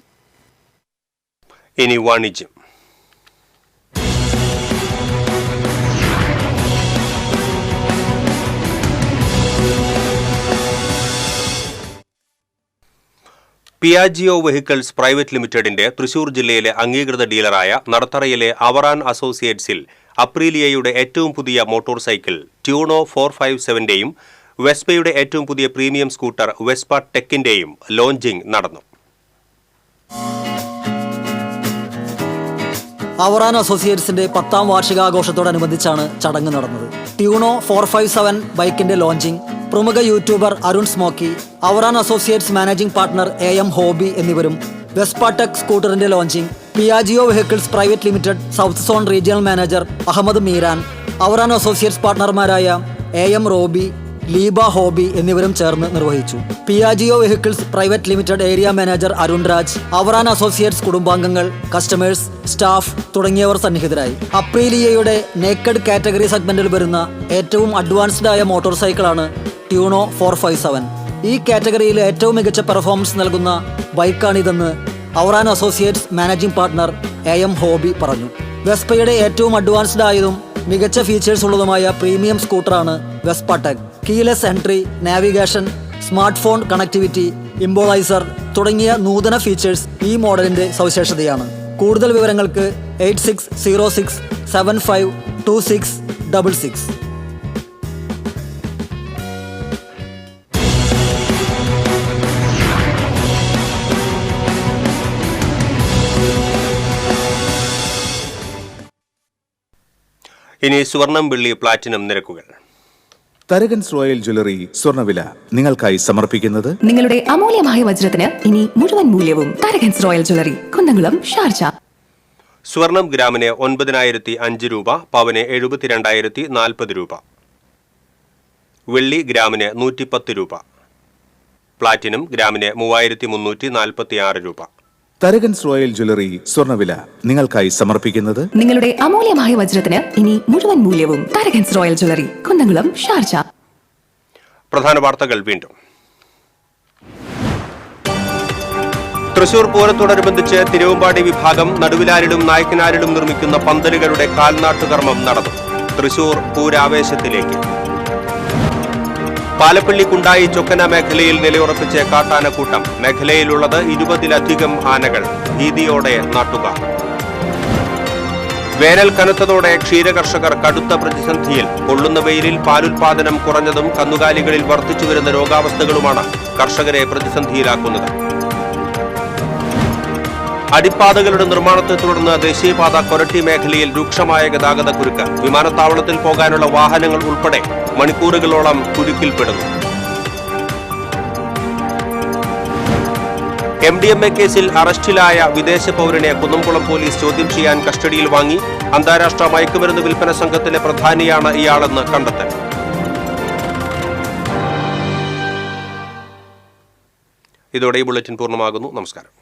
ഇനി വാണിജ്യം. പിയാജിയോ വെഹിക്കിൾസ് പ്രൈവറ്റ് ലിമിറ്റഡിന്റെ തൃശൂർ ജില്ലയിലെ അംഗീകൃത ഡീലറായ നടത്തറയിലെ അവറാൻ അസോസിയേറ്റ്സിൽ അപ്രീലിയയുടെ ഏറ്റവും പുതിയ മോട്ടോർ സൈക്കിൾ ട്യൂണോ 457ന്റെയും വെസ്പയുടെ ഏറ്റവും പുതിയ പ്രീമിയം സ്കൂട്ടർ വെസ്പ ടെക്കിന്റെയും ലോഞ്ചിംഗ് നടന്നു. അവറാൻ അസോസിയേറ്റ്സിന്റെ 10ാം വാർഷികാഘോഷത്തോടനുബന്ധിച്ചാണ് ചടങ്ങ് നടന്നത്. ട്യൂണോ 457 ബൈക്കിന്റെ ലോഞ്ചിംഗ് പ്രമുഖ YouTuber Arun Smokey, Avaran associates managing partner AM Hobi എന്നിവരും, വെസ്പ ടെക് സ്കൂട്ടറിന്റെ launching Piaggio vehicles private limited south zone regional manager Ahammed Meeran, Avaran associates പാർട്ണർമാരായ AM റോബി, ലീബ ഹോബി എന്നിവരും ചേർന്ന് നിർവഹിച്ചു. Piaggio vehicles private limited area manager Arun Raj, Avaran associates കുടുംബാംഗങ്ങൾ, കസ്റ്റമേഴ്സ്, സ്റ്റാഫ് തുടങ്ങിയവർ സന്നിഹിതരായി. അപ്രീലിയയുടെ നേക്കഡ് കാറ്റഗറി സെഗ്മെന്റിൽ വരുന്ന ഏറ്റവും അഡ്വാൻസ്ഡ് ആയ മോട്ടോർ സൈക്കിളാണ് ട്യൂണോ 457. ഈ കാറ്റഗറിയിൽ ഏറ്റവും മികച്ച പെർഫോമൻസ് നൽകുന്ന ബൈക്കാണിതെന്ന് Avaran associates managing partner AM ഹോബി പറഞ്ഞു. വെസ്പയുടെ ഏറ്റവും അഡ്വാൻസ്ഡ് ആയതും മികച്ച ഫീച്ചേഴ്സ് ഉള്ളതുമായ പ്രീമിയം സ്കൂട്ടറാണ് Vespa tech. Keyless entry, navigation, smart phone connectivity, immobiliser തുടങ്ങിയ നൂതന ഫീച്ചേഴ്സ് ഈ മോഡലിന്റെ സവിശേഷതയാണ്. കൂടുതൽ വിവരങ്ങൾക്ക് 8606752666. ഇനി സ്വർണം, വെള്ളി, പ്ലാറ്റിനം നിരക്കുകൾ. തരകൻസ് റോയൽ ജ്വല്ലറി സ്വർണ്ണവില നിങ്ങൾക്കായി സമർപ്പിക്കുന്നത് നിങ്ങളുടെ അമൂല്യമായ വജ്രത്തിന് ഇനി മുഴുവൻ മൂല്യവും Tharakans royal jewellery, Kunnamkulam, Sharjah. സ്വർണം ഗ്രാമിന് 9005 രൂപ, പവന് 72,040 രൂപ. വെള്ളി ഗ്രാമിന് 110 രൂപ. പ്ലാറ്റിനം ഗ്രാമിന് 3346 രൂപ. തരകൻസ് റോയൽ ജ്വല്ലറി സ്വർണ്ണവില നിങ്ങൾക്കായി സമർപ്പിക്കുന്നത് നിങ്ങളുടെ അമൂല്യമായ വജ്രത്തിന് ഇനി മുഴുവൻ മൂല്യവും Tharakans royal jewellery, Kunnamkulam, Sharjah. പ്രധാന വാർത്തകൾ വീണ്ടും. തൃശൂർ പൂരത്തോടനുബന്ധിച്ച് തിരുവമ്പാടി വിഭാഗം നടുവിലാരിലും നായ്ക്കനാരിലും നിർമ്മിക്കുന്ന പന്തലുകളുടെ കാൽനാട്ടുകർമ്മം നടന്നു. തൃശൂർ പൂരാവേശത്തിലേക്ക്. പാലപ്പള്ളി കുണ്ടായി ചൊക്കന മേഖലയിൽ നിലയുറപ്പിച്ച് കാട്ടാനക്കൂട്ടം. മേഖലയിലുള്ളത് 20-ലധികം ആനകൾ. ഭീതിയോടെ നാട്ടുകാർ. വേനൽ കനത്തതോടെ ക്ഷീരകർഷകർ കടുത്ത പ്രതിസന്ധിയിൽ. പൊള്ളുന്ന വെയിലിൽ പാലുൽപാദനം കുറഞ്ഞതും കന്നുകാലികളിൽ വർദ്ധിച്ചുവരുന്ന രോഗാവസ്ഥകളുമാണ് കർഷകരെ പ്രതിസന്ധിയിലാക്കുന്നത്. അടിപ്പാതകളുടെ നിർമ്മാണത്തെ തുടർന്ന് ദേശീയപാത കൊരട്ടി മേഖലയിൽ രൂക്ഷമായ ഗതാഗതക്കുരുക്ക്. വിമാനത്താവളത്തിൽ പോകാനുള്ള വാഹനങ്ങൾ ഉൾപ്പെടെ മണിക്കൂറുകളോളം കുരുക്കിൽപ്പെടുന്നു. MDMA കേസിൽ അറസ്റ്റിലായ വിദേശ പൗരനെ കുന്നംകുളം പോലീസ് ചോദ്യം ചെയ്യാൻ കസ്റ്റഡിയിൽ വാങ്ങി. അന്താരാഷ്ട്ര മയക്കുമരുന്ന് വിൽപ്പന സംഘത്തിലെ പ്രധാനിയാണ് ഇയാളെന്ന് കണ്ടെത്തൽ. ഇതോടെ ഈ ബുള്ളറ്റിൻ പൂർണ്ണമാകുന്നു. നമസ്കാരം.